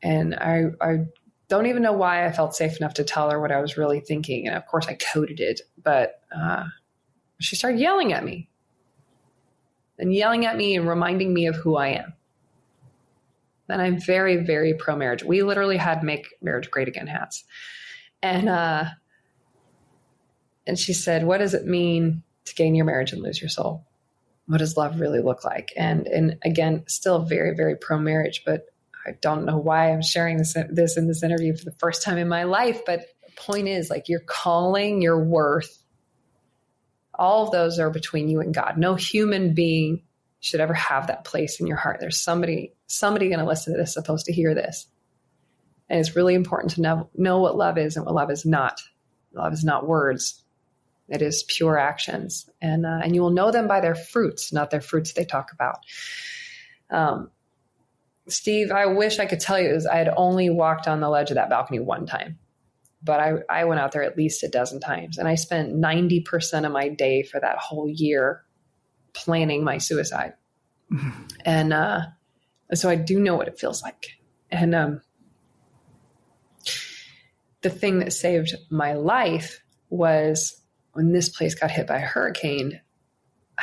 And I don't even know why I felt safe enough to tell her what I was really thinking. And of course I coded it, but she started yelling at me and reminding me of who I am. And I'm very, very pro-marriage. We literally had Make Marriage Great Again hats. And she said, what does it mean to gain your marriage and lose your soul? What does love really look like? And again, still very, very pro-marriage, but I don't know why I'm sharing this in this interview for the first time in my life. But the point is, like, your calling, your worth, all of those are between you and God. No human being should ever have that place in your heart. There's somebody going to listen to this, supposed to hear this. And it's really important to know what love is and what love is not. Love is not words. It is pure actions. And you will know them by their fruits, not their fruits they talk about. Steve, I wish I could tell you I had only walked on the ledge of that balcony one time, but I went out there at least a dozen times. And I spent 90% of my day for that whole year planning my suicide. And so I do know what it feels like. And the thing that saved my life was when this place got hit by a hurricane,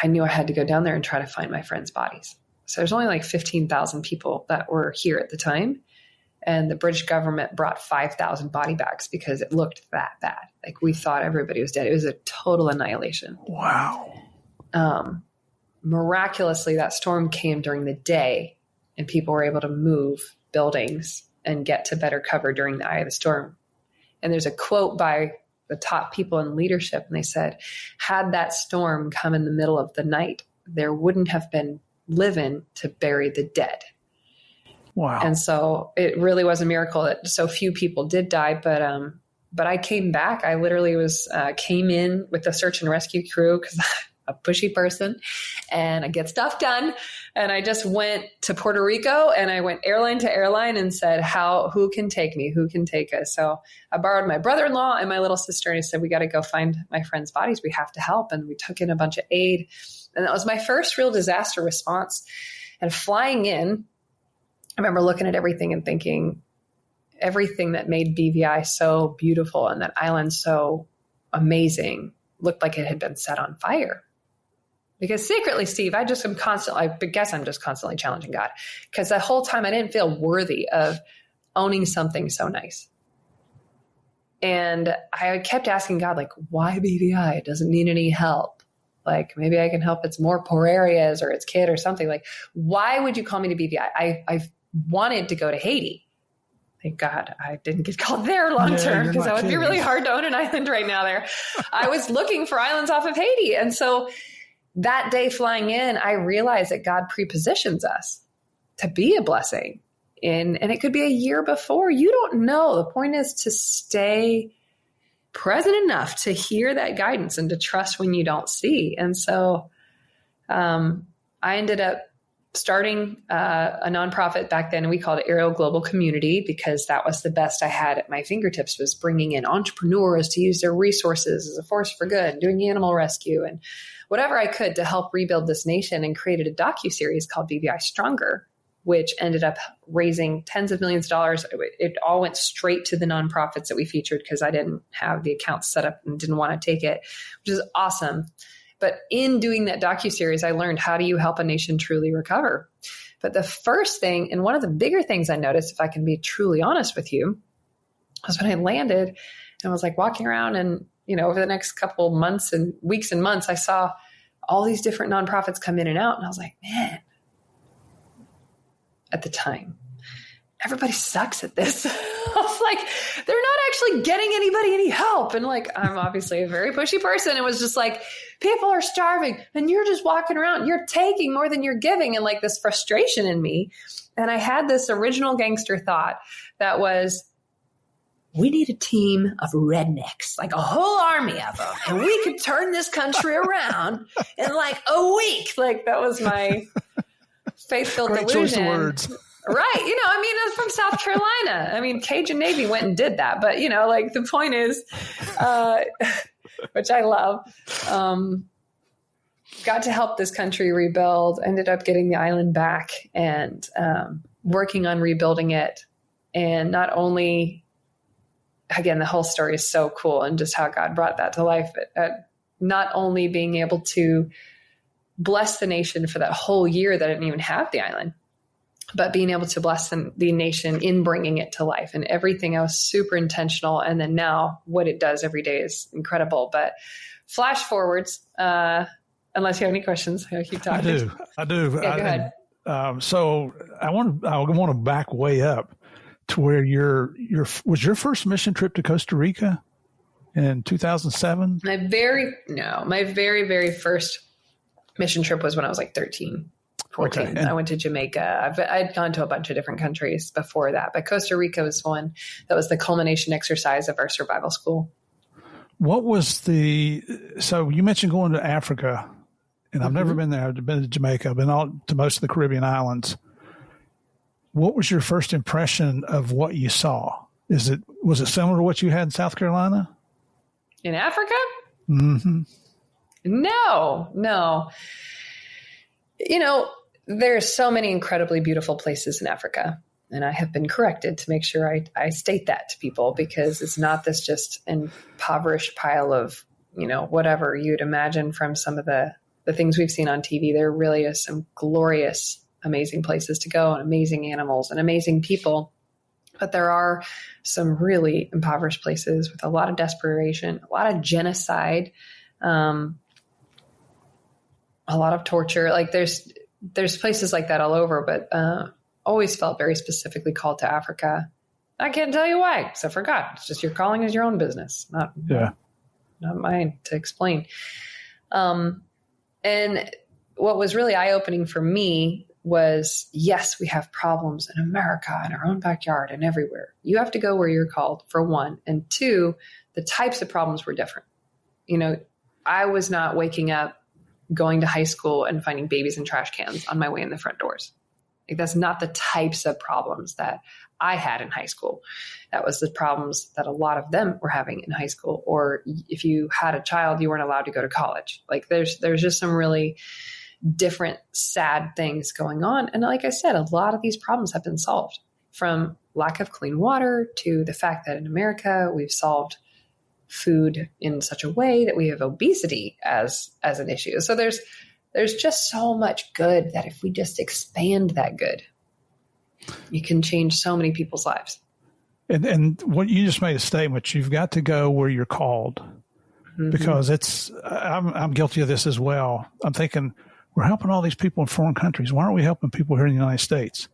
I knew I had to go down there and try to find my friends' bodies. So there's only like 15,000 people that were here at the time. And the British government brought 5,000 body bags because it looked that bad. Like, we thought everybody was dead. It was a total annihilation.
Wow.
Miraculously, that storm came during the day and people were able to move buildings and get to better cover during the eye of the storm. And there's a quote by the top people in leadership. And they said, had that storm come in the middle of the night, there wouldn't have been living to bury the dead.
Wow.
And so it really was a miracle that so few people did die. But I came back. I literally came in with the search and rescue crew because I'm a pushy person and I get stuff done. And I just went to Puerto Rico and I went airline to airline and said, who can take me? Who can take us? So I borrowed my brother-in-law and my little sister, and I said, we got to go find my friends' bodies. We have to help. And we took in a bunch of aid. And that was my first real disaster response. And flying in, I remember looking at everything and thinking, everything that made BVI so beautiful and that island so amazing looked like it had been set on fire. Because secretly, Steve, I guess I'm just constantly challenging God. Because the whole time I didn't feel worthy of owning something so nice. And I kept asking God, like, why BVI? It doesn't need any help. Like, maybe I can help its more poor areas or its kid or something. Like, why would you call me to BVI? I wanted to go to Haiti. Thank God I didn't get called there long term, because that would be really hard to own an island right now there. I was looking for islands off of Haiti. And so that day flying in, I realized that God prepositions us to be a blessing. And it could be a year before. You don't know. The point is to stay present enough to hear that guidance and to trust when you don't see. And so I ended up starting a nonprofit back then. We called it Aerial Global Community, because that was the best I had at my fingertips, was bringing in entrepreneurs to use their resources as a force for good, and doing animal rescue and whatever I could to help rebuild this nation, and created a docuseries called BVI Stronger, which ended up raising tens of millions of dollars. It all went straight to the nonprofits that we featured because I didn't have the account set up and didn't want to take it, which is awesome. But in doing that docuseries, I learned, how do you help a nation truly recover? But the first thing, and one of the bigger things I noticed, if I can be truly honest with you, was when I landed and was like walking around, and, over the next couple months and weeks and months, I saw all these different nonprofits come in and out. And I was like, man, at the time, everybody sucks at this. I was like, they're not actually getting anybody any help. And like, I'm obviously a very pushy person. It was just like, people are starving and you're just walking around, you're taking more than you're giving. And like this frustration in me. And I had this original gangster thought that was, we need a team of rednecks, like a whole army of them. And we could turn this country around in like a week. Like that was my faith-filled
Great
delusion.
Choice of words.
Right. That's from South Carolina. Cajun Navy went and did that. But, like the point is, which I love, got to help this country rebuild, ended up getting the island back and working on rebuilding it. And not only, again, the whole story is so cool and just how God brought that to life, but not only being able to bless the nation for that whole year that I didn't even have the island, but being able to bless the nation in bringing it to life, and everything else super intentional. And then now what it does every day is incredible. But flash forwards, unless you have any questions, I'll keep talking.
I do.
Yeah, go ahead.
So I want to back way up to where was your first mission trip to Costa Rica in 2007?
My very, very first mission trip was when I was like 13. 14.
Okay.
I went to Jamaica. I'd gone to a bunch of different countries before that, but Costa Rica was one that was the culmination exercise of our survival school.
What was so you mentioned going to Africa, and I've never been there. I've been to Jamaica. I've been to most of the Caribbean islands. What was your first impression of what you saw? Was it similar to what you had in South Carolina?
In Africa?
Mm-hmm.
No. There's so many incredibly beautiful places in Africa, and I have been corrected to make sure I state that to people, because it's not this just impoverished pile of, whatever you'd imagine from some of the things we've seen on TV. There really is some glorious, amazing places to go, and amazing animals and amazing people. But there are some really impoverished places with a lot of desperation, a lot of genocide, a lot of torture. Like there's places like that all over, but always felt very specifically called to Africa. I can't tell you why, except for God. It's just your calling is your own business, not mine to explain. And what was really eye-opening for me was, yes, we have problems in America, in our own backyard and everywhere. You have to go where you're called, for one. And two, the types of problems were different. I was not waking up, going to high school and finding babies in trash cans on my way in the front doors. Like, that's not the types of problems that I had in high school. That was the problems that a lot of them were having in high school. Or if you had a child, you weren't allowed to go to college. Like there's just some really different, sad things going on. And like I said, a lot of these problems have been solved, from lack of clean water to the fact that in America, we've solved food in such a way that we have obesity as an issue. So there's just so much good that if we just expand that good, you can change so many people's lives.
And what you just made a statement, you've got to go where you're called, because I'm guilty of this as well. I'm thinking, we're helping all these people in foreign countries. Why aren't we helping people here in the United States?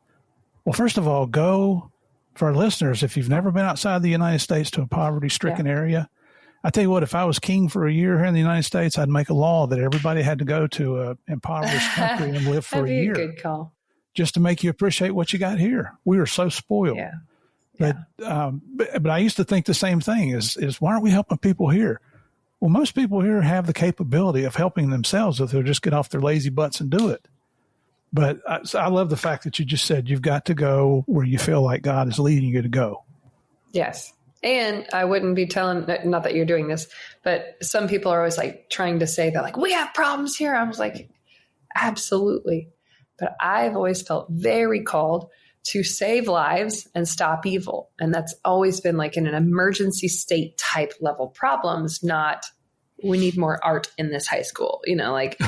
Well, first of all, go, for our listeners, if you've never been outside the United States to a poverty-stricken area, I tell you what, if I was king for a year here in the United States, I'd make a law that everybody had to go to an impoverished country and live for a year.
That'd be a good call.
Just to make you appreciate what you got here. We are so spoiled.
Yeah.
But I used to think the same thing, is why aren't we helping people here? Well, most people here have the capability of helping themselves if they'll just get off their lazy butts and do it. But I love the fact that you just said you've got to go where you feel like God is leading you to go.
Yes. And I wouldn't be telling, not that you're doing this, but some people are always like trying to say that, like, we have problems here. I was like, absolutely. But I've always felt very called to save lives and stop evil. And that's always been like in an emergency state type level problems, not we need more art in this high school. Like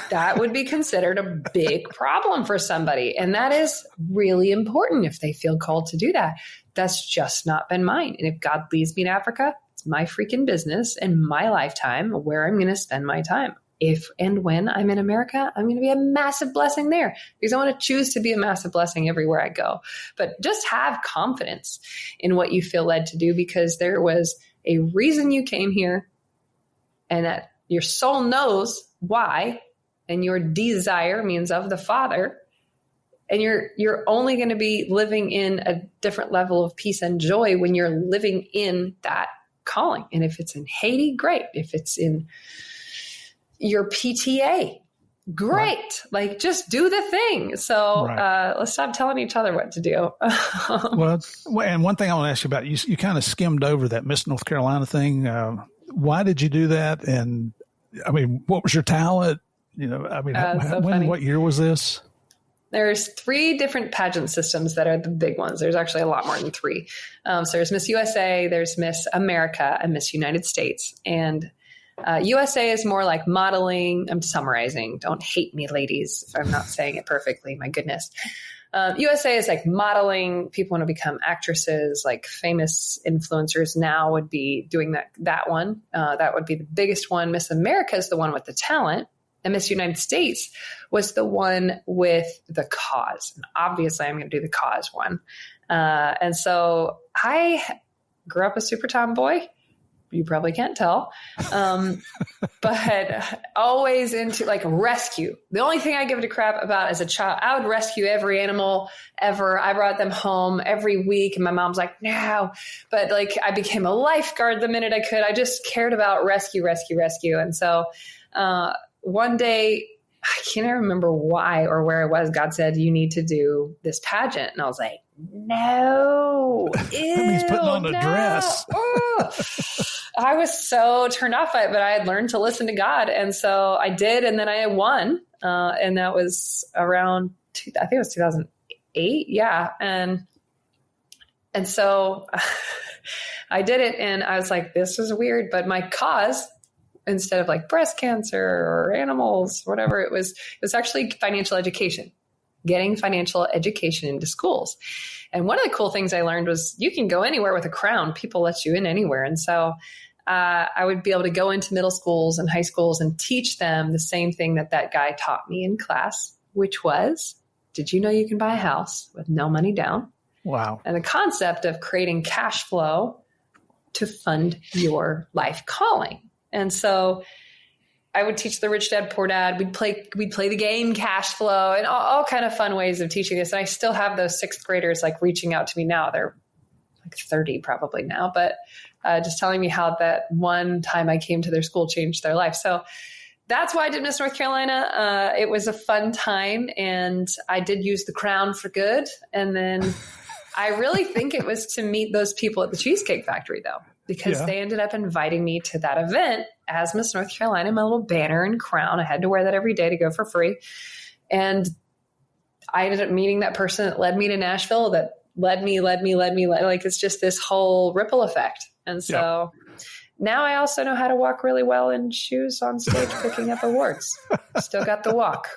that would be considered a big problem for somebody. And that is really important if they feel called to do that. That's just not been mine. And if God leads me to Africa, it's my freaking business and my lifetime where I'm going to spend my time. If and when I'm in America, I'm going to be a massive blessing there because I want to choose to be a massive blessing everywhere I go. But just have confidence in what you feel led to do, because there was a reason you came here, and that your soul knows why, and your desire means of the Father. And you're only going to be living in a different level of peace and joy when you're living in that calling. And if it's in Haiti, great. If it's in your PTA, great. Right. Like just do the thing. So let's stop telling each other what to do.
Well, and one thing I want to ask you about, you kind of skimmed over that Miss North Carolina thing. Why did you do that? And I mean, what was your talent? What year was this?
There's 3 different pageant systems that are the big ones. There's actually a lot more than 3. So there's Miss USA, there's Miss America, and Miss United States. And USA is more like modeling. I'm summarizing. Don't hate me, ladies, if I'm not saying it perfectly. My goodness. USA is like modeling. People want to become actresses, like famous influencers now would be doing that one. That would be the biggest one. Miss America is the one with the talent. And Miss United States was the one with the cause. And obviously, I'm going to do the cause one. And so I grew up a super tomboy. You probably can't tell. But always into like rescue. The only thing I give it a crap about as a child, I would rescue every animal ever. I brought them home every week and my mom's like, no. But like I became a lifeguard the minute I could. I just cared about rescue. And so one day, I can't even remember why or where it was. God said, you need to do this pageant. And I was like, no.
That means putting on a dress.
I was so turned off by it, but I had learned to listen to God. And so I did. And then I won. And that was around, I think it was 2008. Yeah. And so I did it and I was like, this is weird. But my cause, instead of like breast cancer or animals, whatever, it was actually financial education, getting financial education into schools. And one of the cool things I learned was you can go anywhere with a crown. People let you in anywhere. And so I would be able to go into middle schools and high schools and teach them the same thing that guy taught me in class, which was, did you know you can buy a house with no money down?
Wow. And
the concept of creating cash flow to fund your life calling. And so I would teach the Rich Dad, Poor Dad. We'd play the game Cash Flow and all kind of fun ways of teaching this. And I still have those 6th graders like reaching out to me now. They're like 30 probably now, but just telling me how that one time I came to their school changed their life. So that's why I did Miss North Carolina. It was a fun time and I did use the crown for good. And then I really think it was to meet those people at the Cheesecake Factory though, because they ended up inviting me to that event as Miss North Carolina, my little banner and crown. I had to wear that every day to go for free. And I ended up meeting that person that led me to Nashville, that led me. Like it's just this whole ripple effect. And so now I also know how to walk really well in shoes on stage picking up awards. Still got the walk.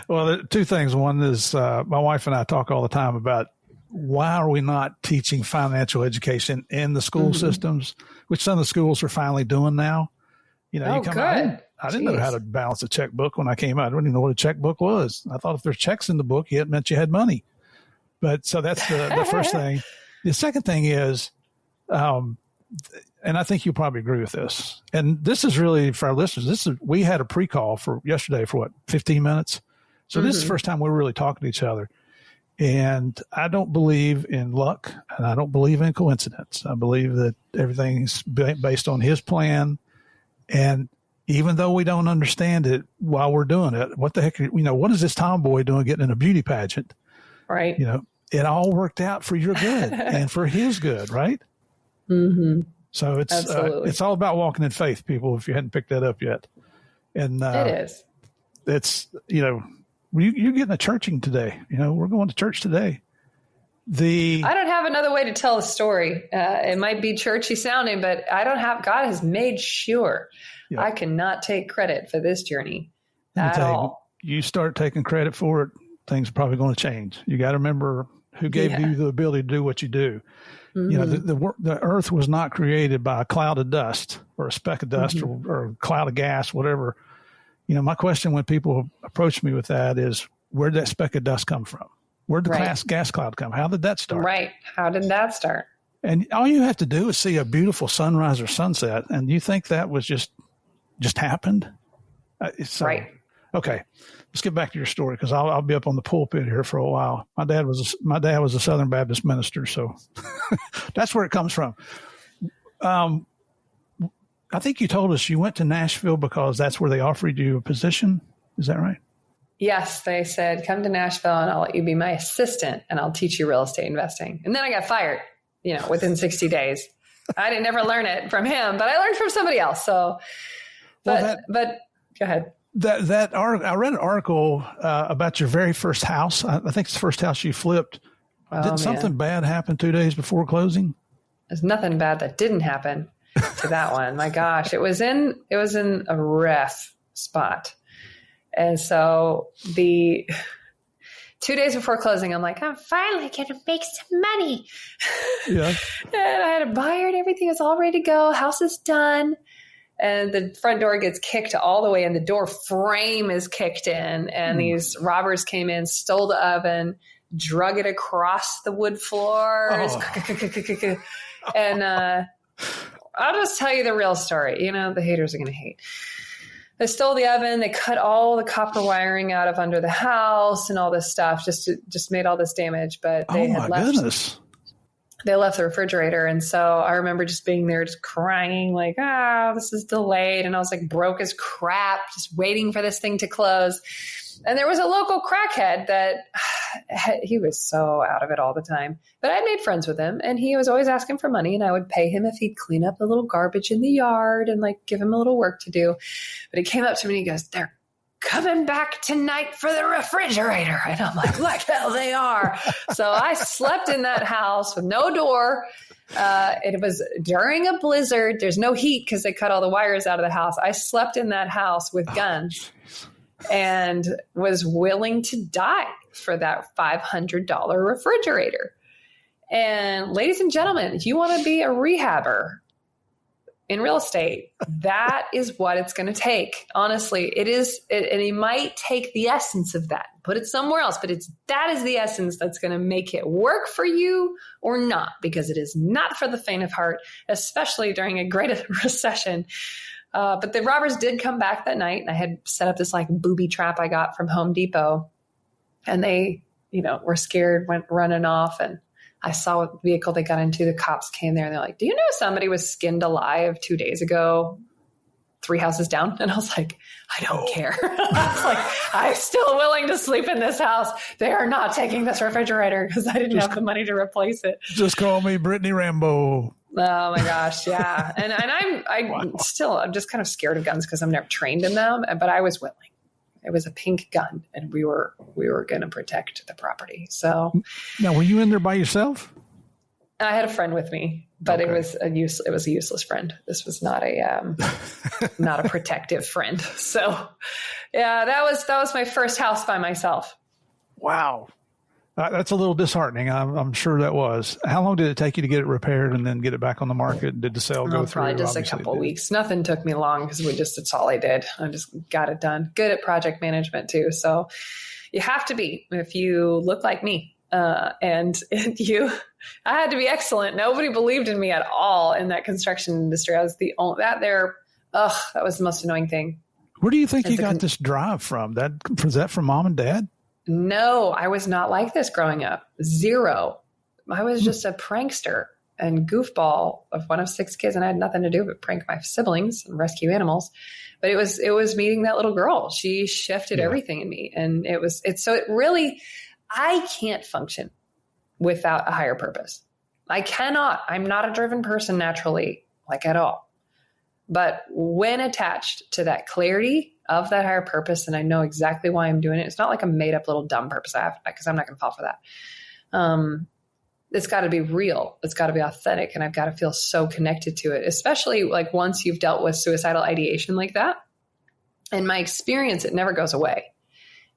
Well, there are 2 things. One is my wife and I talk all the time about why are we not teaching financial education in the school systems, which some of the schools are finally doing now. You know, I didn't know how to balance a checkbook when I came out. I didn't even know what a checkbook was. I thought if there's checks in the book, it meant you had money. But so that's the first thing. The second thing is, and I think you'll probably agree with this. And this is really for our listeners. We had a pre-call for yesterday for 15 minutes. So this is the first time we're really talking to each other. And I don't believe in luck and I don't believe in coincidence. I believe that everything's based on his plan. And even though we don't understand it while we're doing it, what the heck, what is this tomboy doing getting in a beauty pageant?
Right.
It all worked out for your good and for his good, right?
Mm-hmm.
So it's all about walking in faith, people, if you hadn't picked that up yet. And
it is.
It's, you're getting a churching today. We're going to church today.
I don't have another way to tell the story. It might be churchy sounding, but God has made sure I cannot take credit for this journey at all.
You start taking credit for it, things are probably going to change. You got to remember who gave you the ability to do what you do. Mm-hmm. You know, the earth was not created by a cloud of dust or a speck of dust or a cloud of gas, whatever. You know, my question when people approach me with that is, where did that speck of dust come from? Where did the gas cloud come? How did that start?
Right. How did that start?
And all you have to do is see a beautiful sunrise or sunset, and you think that was just happened? Right. Okay. Let's get back to your story, because I'll be up on the pulpit here for a while. My dad was a Southern Baptist minister, so that's where it comes from. I think you told us you went to Nashville because that's where they offered you a position. Is that right?
Yes, they said, come to Nashville and I'll let you be my assistant and I'll teach you real estate investing. And then I got fired, within 60 days. I didn't never learn it from him, but I learned from somebody else. So, but go ahead.
I read an article about your very first house. I think it's the first house you flipped. Did something bad happen 2 days before closing?
There's nothing bad that didn't happen to that one. My gosh, it was in a rough spot. And so the 2 days before closing, I'm like, I'm finally going to make some money. Yeah. And I had a buyer and everything was all ready to go. House is done. And the front door gets kicked all the way in. The door frame is kicked in. And these robbers came in, stole the oven, drug it across the wood floors. Oh. And I'll just tell you the real story. The haters are going to hate. They stole the oven. They cut all the copper wiring out of under the house and all this stuff. Just made all this damage. But they had left. Goodness. They left the refrigerator. And so I remember just being there, just crying, like, this is delayed. And I was like broke as crap, just waiting for this thing to close. And there was a local crackhead that he was so out of it all the time. But I made friends with him, and he was always asking for money, and I would pay him if he'd clean up the little garbage in the yard and like give him a little work to do. But he came up to me and he goes, "They're coming back tonight for the refrigerator." And I'm like hell they are. So I slept in that house with no door. It was during a blizzard. There's no heat because they cut all the wires out of the house. I slept in that house with guns. And was willing to die for that $500 refrigerator. And ladies and gentlemen, if you want to be a rehabber in real estate, that is what it's going to take. Honestly, it is. And it might take the essence of that, put it somewhere else, but that is the essence that's going to make it work for you or not, because it is not for the faint of heart, especially during a great recession. But the robbers did come back that night, and I had set up this like booby trap I got from Home Depot, and they, were scared, went running off, and I saw what vehicle they got into. The cops came there and they're like, "Do you know somebody was skinned alive 2 days ago, 3 houses down?" And I was like, I don't care. I was like, I'm still willing to sleep in this house. They are not taking this refrigerator because I didn't have the money to replace it. Just
call me Britnie Rambo.
Oh my gosh. Yeah. And I'm just kind of scared of guns because I'm never trained in them, but I was willing. It was a pink gun and we were going to protect the property. So
now, were you in there by yourself?
I had a friend with me, but okay. It was a useless friend. This was not a protective friend. So yeah, that was my first house by myself.
Wow. That's a little disheartening. I'm sure that was. How long did it take you to get it repaired and then get it back on the market? Did the sale go through?
Probably just a couple of weeks. Nothing took me long because that's all I did. I just got it done. Good at project management too. So you have to be, if you look like me. I had to be excellent. Nobody believed in me at all in that construction industry. I was the only, that was the most annoying thing.
Where do you think you got this drive from? Was that from mom and dad?
No, I was not like this growing up. Zero. I was just a prankster and goofball of one of 6 kids, and I had nothing to do but prank my siblings and rescue animals. But it was meeting that little girl. She shifted everything in me. And I can't function without a higher purpose. I cannot. I'm not a driven person naturally, like at all. But when attached to that clarity of that higher purpose, and I know exactly why I'm doing it, it's not like a made up little dumb purpose I have, because I'm not going to fall for that. it's got to be real. It's got to be authentic. And I've got to feel so connected to it, especially like once you've dealt with suicidal ideation like that. In my experience, it never goes away.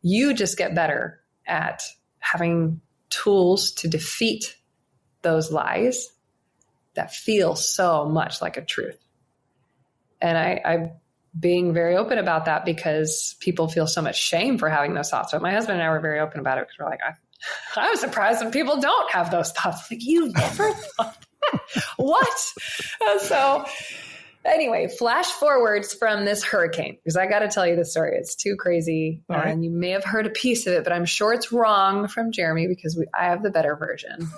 You just get better at having tools to defeat those lies that feel so much like a truth. And I'm being very open about that because people feel so much shame for having those thoughts. But my husband and I were very open about it because we're like, I was surprised when people don't have those thoughts. Like, you never thought that? What? And so anyway, flash forwards from this hurricane, because I got to tell you the story. It's too crazy. Right. And you may have heard a piece of it, but I'm sure it's wrong from Jeremy because I have the better version.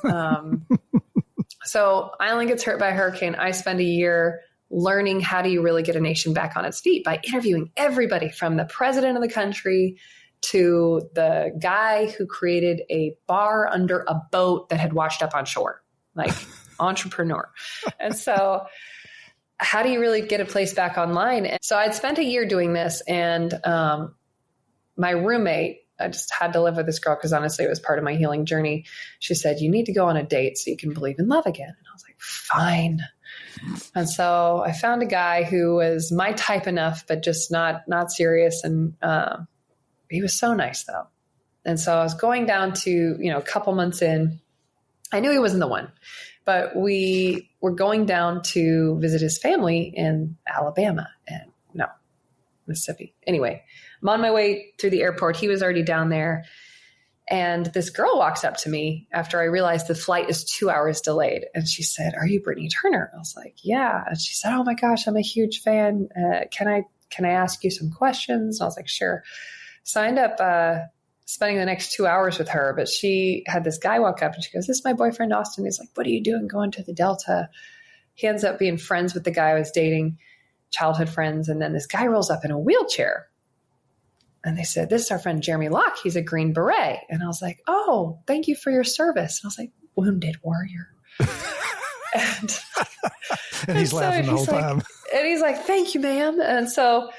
So Island gets hurt by a hurricane. I spend a year learning how do you really get a nation back on its feet by interviewing everybody from the president of the country to the guy who created a bar under a boat that had washed up on shore, like entrepreneur. And so how do you really get a place back online? And so I'd spent a year doing this, and my roommate, I just had to live with this girl because honestly, it was part of my healing journey. She said, you need to go on a date so you can believe in love again. And I was like, fine. And so I found a guy who was my type enough, but just not serious. And he was so nice though. And so I was going down to, a couple months in, I knew he wasn't the one, but we were going down to visit his family in Alabama and Mississippi. Anyway, I'm on my way through the airport. He was already down there. And this girl walks up to me after I realized the flight is 2 hours delayed. And she said, are you Britnie Turner? I was like, yeah. And she said, oh my gosh, I'm a huge fan. Can I ask you some questions? And I was like, sure. So I end up spending the next 2 hours with her. But she had this guy walk up and she goes, this is my boyfriend, Austin. He's like, what are you doing going to the Delta? He ends up being friends with the guy I was dating, childhood friends. And then this guy rolls up in a wheelchair. And they said, this is our friend Jeremy Locke. He's a Green Beret. And I was like, oh, thank you for your service. And I was like, wounded warrior.
and he's laughing the whole time.
And he's like, thank you, ma'am. And so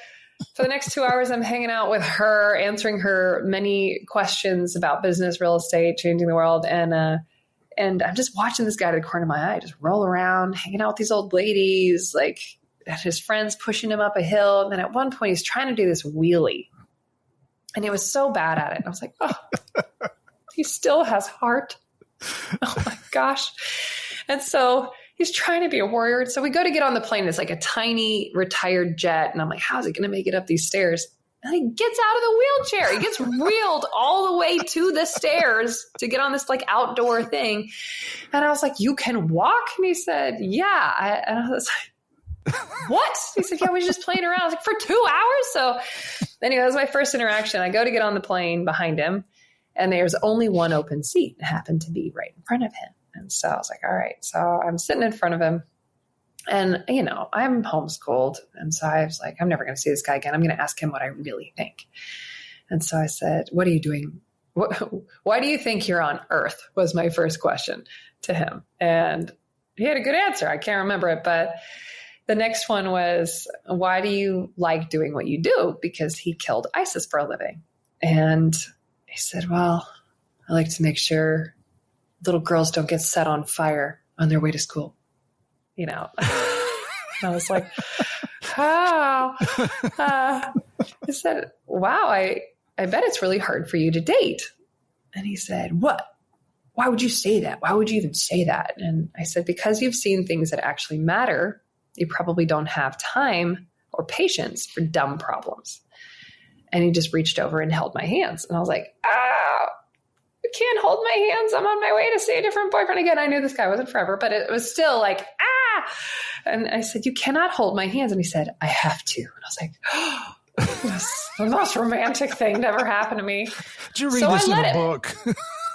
for the next 2 hours, I'm hanging out with her, answering her many questions about business, real estate, changing the world. And I'm just watching this guy to the corner of my eye, just roll around, hanging out with these old ladies, like his friends pushing him up a hill. And then at one point, he's trying to do this wheelie. And he was so bad at it. And I was like, oh, he still has heart. Oh my gosh. And so he's trying to be a warrior. And so we go to get on the plane. It's like a tiny retired jet. And I'm like, how's it going to make it up these stairs? And he gets out of the wheelchair. He gets wheeled all the way to the stairs to get on this like outdoor thing. And I was like, you can walk? And he said, yeah. And I was like, what? He said, yeah, we were just playing around. I was like, for 2 hours? So anyway, that was my first interaction. I go to get on the plane behind him, and there's only one open seat. It happened to be right in front of him. And so I was like, all right. So I'm sitting in front of him, and, I'm homeschooled. And so I was like, I'm never going to see this guy again. I'm going to ask him what I really think. And so I said, what are you doing? Why do you think you're on Earth? Was my first question to him. And he had a good answer. I can't remember it, but the next one was, why do you like doing what you do? Because he killed ISIS for a living. And he said, well, I like to make sure little girls don't get set on fire on their way to school. I was like, how? I said, wow, I bet it's really hard for you to date. And he said, what? Why would you say that? Why would you even say that? And I said, because you've seen things that actually matter. You probably don't have time or patience for dumb problems. And he just reached over and held my hands. And I was like, I can't hold my hands. I'm on my way to see a different boyfriend again. I knew this guy wasn't forever, but it was still like, And I said, you cannot hold my hands. And he said, I have to. And I was like, this the most romantic thing to ever happen to me.
Did you read this in a book?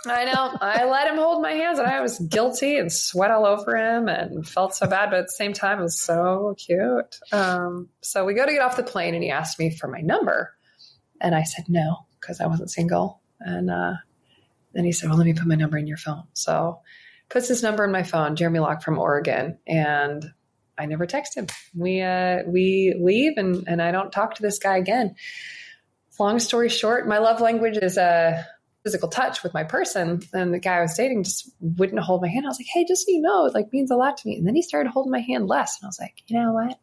I know. I let him hold my hands, and I was guilty and sweat all over him and felt so bad. But at the same time, it was so cute. So we go to get off the plane, and he asked me for my number. And I said no, because I wasn't single. And then he said, well, let me put my number in your phone. So puts his number in my phone, Jeremy Locke from Oregon. And I never text him. We leave, and I don't talk to this guy again. Long story short, my love language is physical touch with my person. And the guy I was dating just wouldn't hold my hand. I was like, hey, just so you know, it like means a lot to me. And then he started holding my hand less. And I was like, you know what?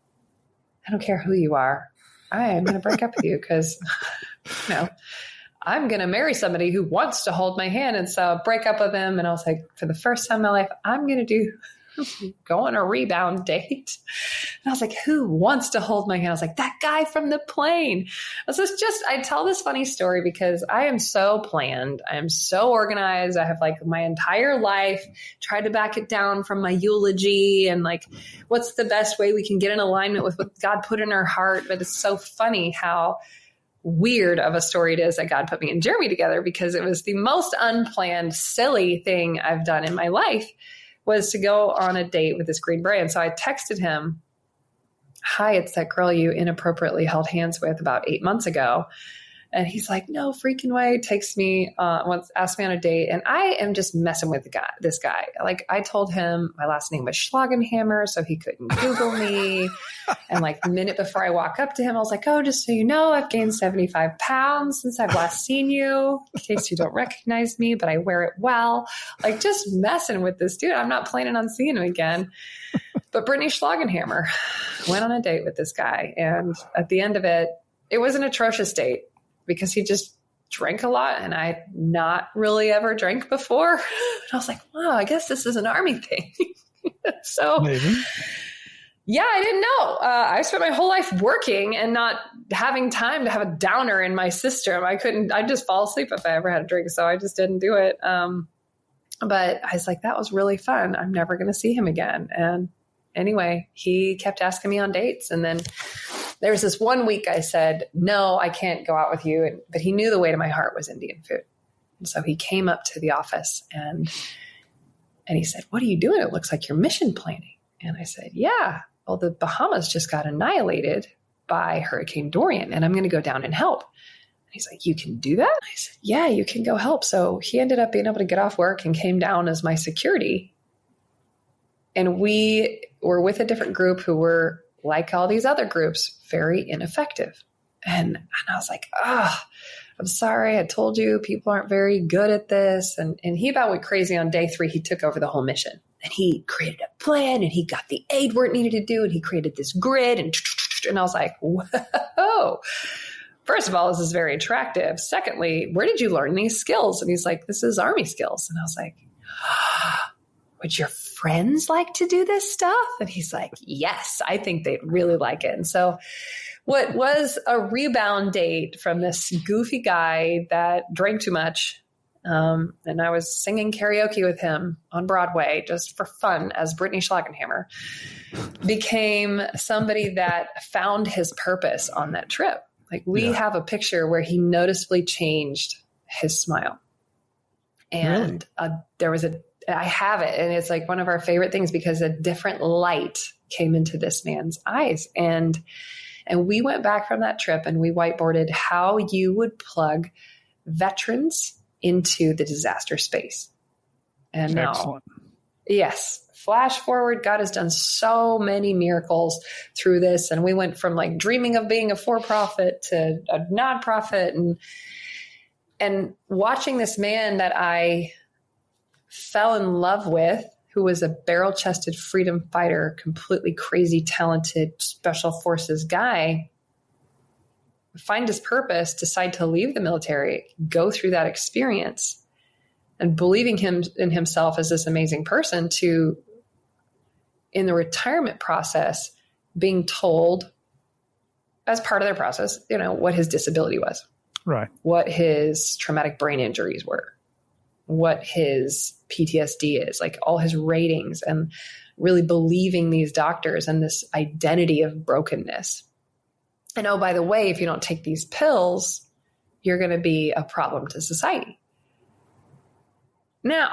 I don't care who you are. I am going to break up with you because, you know, I'm going to marry somebody who wants to hold my hand. And so break up with him. And I was like, for the first time in my life, I'm going to go on a rebound date. And I was like, who wants to hold my hand? I was like, that guy from the plane. I tell this funny story because I am so planned. I am so organized. I have like my entire life tried to back it down from my eulogy and like, what's the best way we can get in alignment with what God put in our heart. But it's so funny how weird of a story it is that God put me and Jeremy together, because it was the most unplanned, silly thing I've done in my life, was to go on a date with this Green Beret. And so I texted him, hi, it's that girl you inappropriately held hands with about 8 months ago. And he's like, no freaking way. Takes me, asked me on a date. And I am just messing with this guy. Like I told him my last name was Schlagenhammer, so he couldn't Google me. And like the minute before I walk up to him, I was like, oh, just so you know, I've gained 75 pounds since I've last seen you, in case you don't recognize me, but I wear it well. Like just messing with this dude. I'm not planning on seeing him again. But Britnie Schlagenhammer went on a date with this guy. And at the end of it, it was an atrocious date, because he just drank a lot and I not really ever drank before. And I was like, wow, I guess this is an Army thing. So maybe. Yeah, I didn't know. I spent my whole life working and not having time to have a downer in my system. I'd just fall asleep if I ever had a drink. So I just didn't do it. But I was like, that was really fun. I'm never going to see him again. And anyway, he kept asking me on dates. And then there was this one week I said, no, I can't go out with you. But he knew the way to my heart was Indian food. And so he came up to the office and he said, what are you doing? It looks like you're mission planning. And I said, yeah, well, the Bahamas just got annihilated by Hurricane Dorian, and I'm going to go down and help. And he's like, you can do that? I said, yeah, you can go help. So he ended up being able to get off work and came down as my security. And we were with a different group who were, like all these other groups, very ineffective. And I was like, I'm sorry. I told you people aren't very good at this. And he about went crazy on day 3. He took over the whole mission and he created a plan and he got the aid where it needed to do. And he created this grid and I was like, whoa. First of all, this is very attractive. Secondly, where did you learn these skills? And he's like, this is Army skills. And I was like, would your friends like to do this stuff? And he's like, yes, I think they'd really like it. And so what was a rebound date from this goofy guy that drank too much, and I was singing karaoke with him on Broadway just for fun as Britnie Schlagenhammer, became somebody that found his purpose on that trip. Like we have a picture where he noticeably changed his smile. And really? I have it. And it's like one of our favorite things because a different light came into this man's eyes. And we went back from that trip and we whiteboarded how you would plug veterans into the disaster space. And
excellent.
Now, yes, flash forward, God has done so many miracles through this. And we went from like dreaming of being a for-profit to a nonprofit and watching this man that I fell in love with, who was a barrel-chested freedom fighter, completely crazy, talented special forces guy, find his purpose, decide to leave the military, go through that experience, and believing in himself as this amazing person to, in the retirement process, being told as part of their process, what his disability was,
right? What
his traumatic brain injuries were, what his PTSD is, like all his ratings, and really believing these doctors and this identity of brokenness. And oh, by the way, if you don't take these pills, you're going to be a problem to society. Now,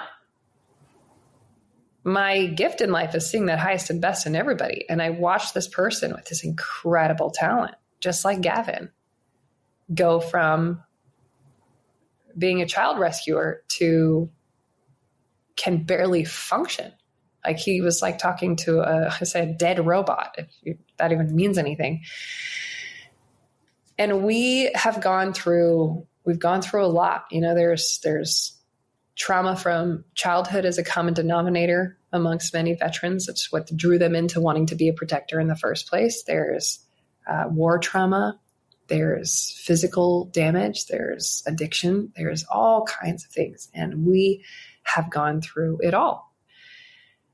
my gift in life is seeing that highest and best in everybody. And I watched this person with this incredible talent, just like Gavin, go from being a child rescuer to can barely function. Like he was like talking to a dead robot, if that even means anything. And we have gone through we've gone through a lot. There's trauma from childhood as a common denominator amongst many veterans. It's what drew them into wanting to be a protector in the first place. There's war trauma. There's physical damage. There's addiction. There's all kinds of things. And we have gone through it all.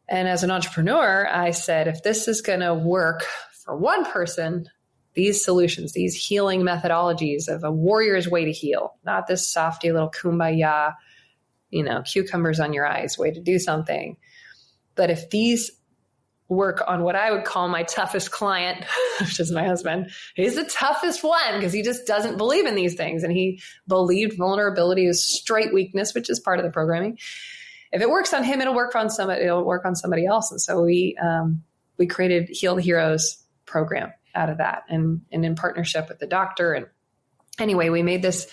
And as an entrepreneur, I said, if this is going to work for one person, these solutions, these healing methodologies of a warrior's way to heal, not this softy little kumbaya, cucumbers on your eyes way to do something. But if these work on what I would call my toughest client, which is my husband, he's the toughest one because he just doesn't believe in these things. And he believed vulnerability is straight weakness, which is part of the programming. If it works on him, it'll work on somebody else. And so we created Heal the Heroes program out of that and in partnership with the doctor. And anyway, we made this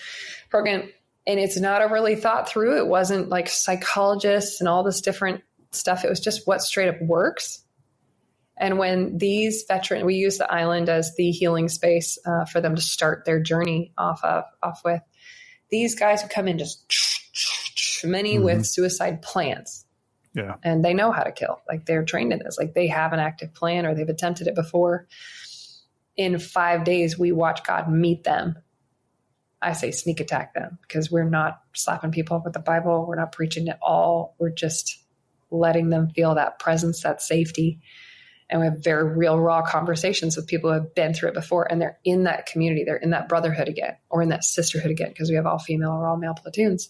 program. And it's not overly thought through. It wasn't like psychologists and all this different stuff. It was just what straight up works. And when these veterans, we use the island as the healing space for them to start their journey off with. These guys who come in just many with suicide plans.
Yeah.
And they know how to kill. Like they're trained in this. Like they have an active plan or they've attempted it before. In 5 days, we watch God meet them. I say sneak attack them because we're not slapping people up with the Bible. We're not preaching at all. We're just letting them feel that presence, that safety. And we have very real, raw conversations with people who have been through it before. And they're in that community. They're in that brotherhood again or in that sisterhood again because we have all female or all male platoons.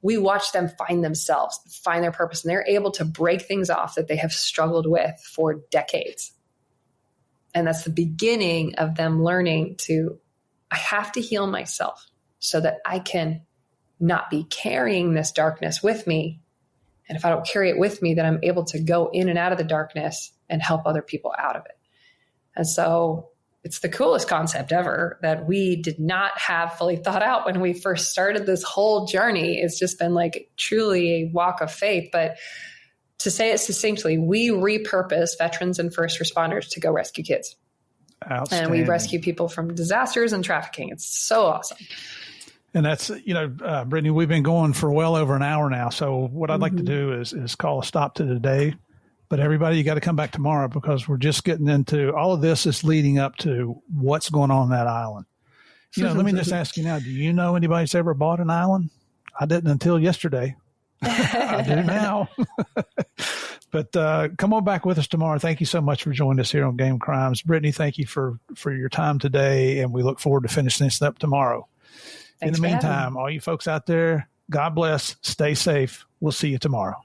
We watch them find themselves, find their purpose, and they're able to break things off that they have struggled with for decades. And that's the beginning of them learning I have to heal myself so that I can not be carrying this darkness with me. And if I don't carry it with me, then I'm able to go in and out of the darkness and help other people out of it. And so it's the coolest concept ever that we did not have fully thought out when we first started this whole journey. It's just been like truly a walk of faith. But to say it succinctly, we repurpose veterans and first responders to go rescue kids. And we rescue people from disasters and trafficking. It's so awesome.
And that's, Britnie, we've been going for well over an hour now. So what I'd like to do is call a stop to today. But everybody, you got to come back tomorrow because we're just getting into all of this is leading up to what's going on that island. Let me just ask you now, do you know anybody that's ever bought an island? I didn't until yesterday. I do now. But come on back with us tomorrow. Thank you so much for joining us here on Game Crimes. Britnie, thank you for your time today, and we look forward to finishing this up tomorrow.
Thanks
in the meantime, all you folks out there, God bless. Stay safe. We'll see you tomorrow.